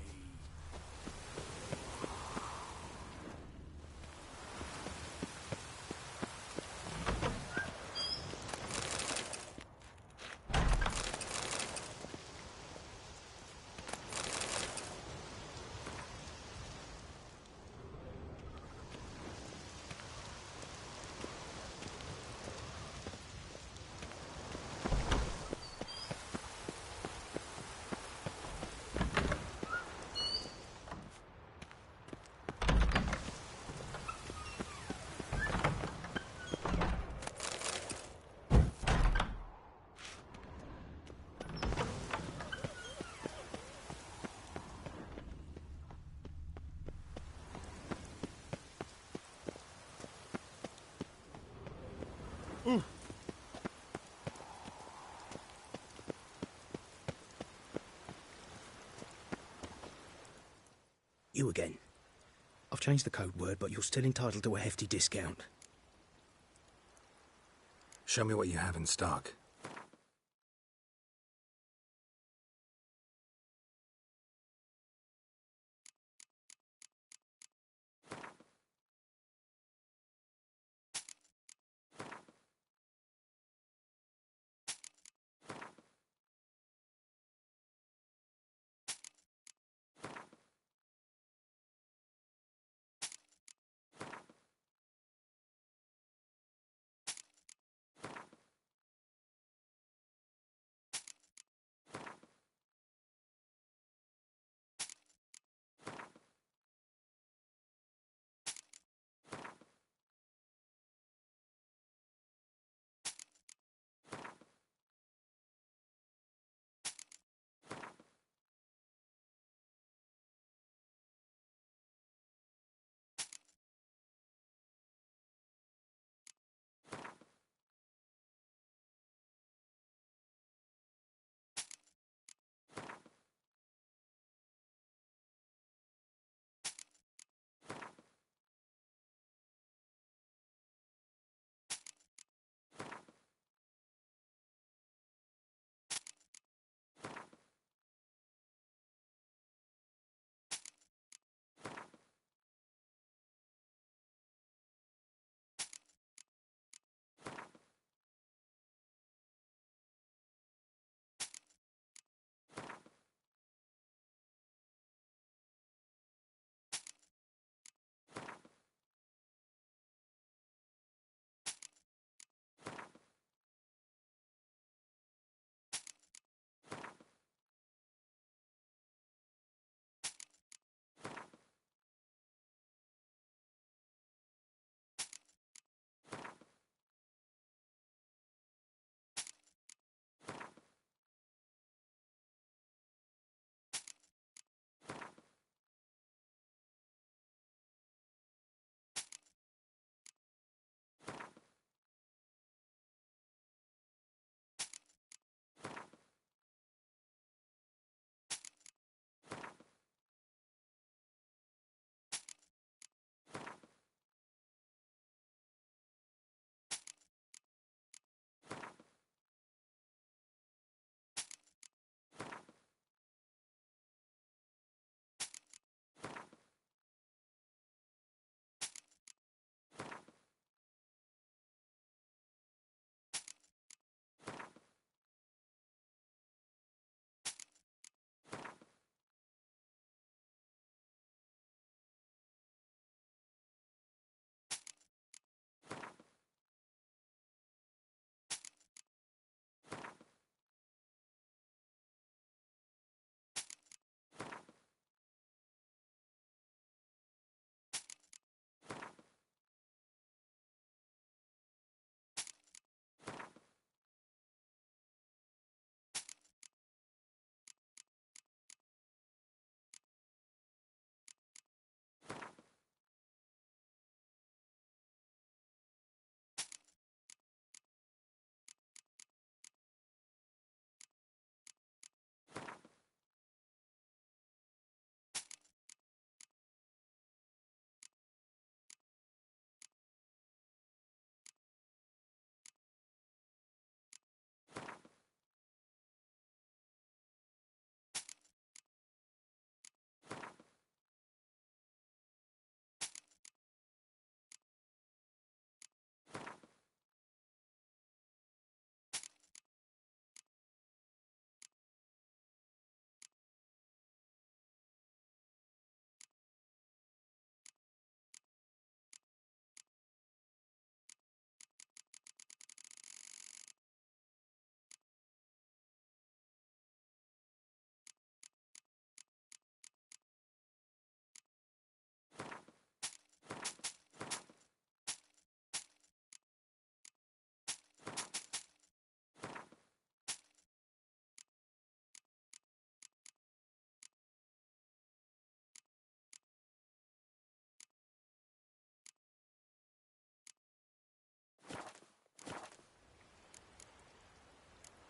You again. I've changed the code word, but you're still entitled to a hefty discount. Show me what you have in stock.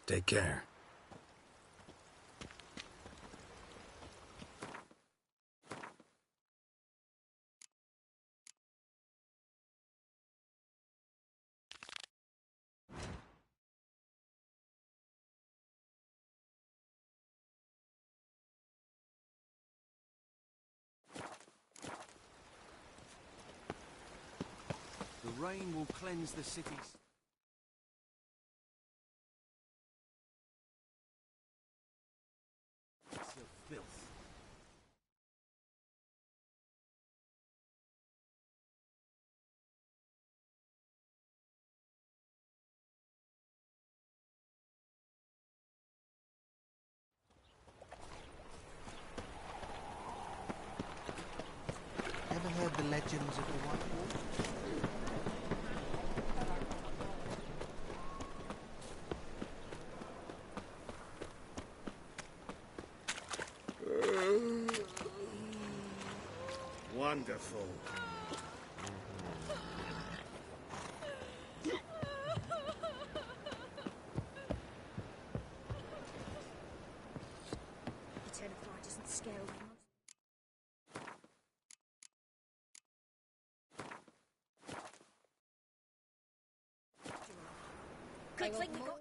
Take care. The rain will cleanse the cities. It's a filth. Ever heard the legends of the White Wolf? Wonderful. Eternify doesn't scare away monsters. Good thing you got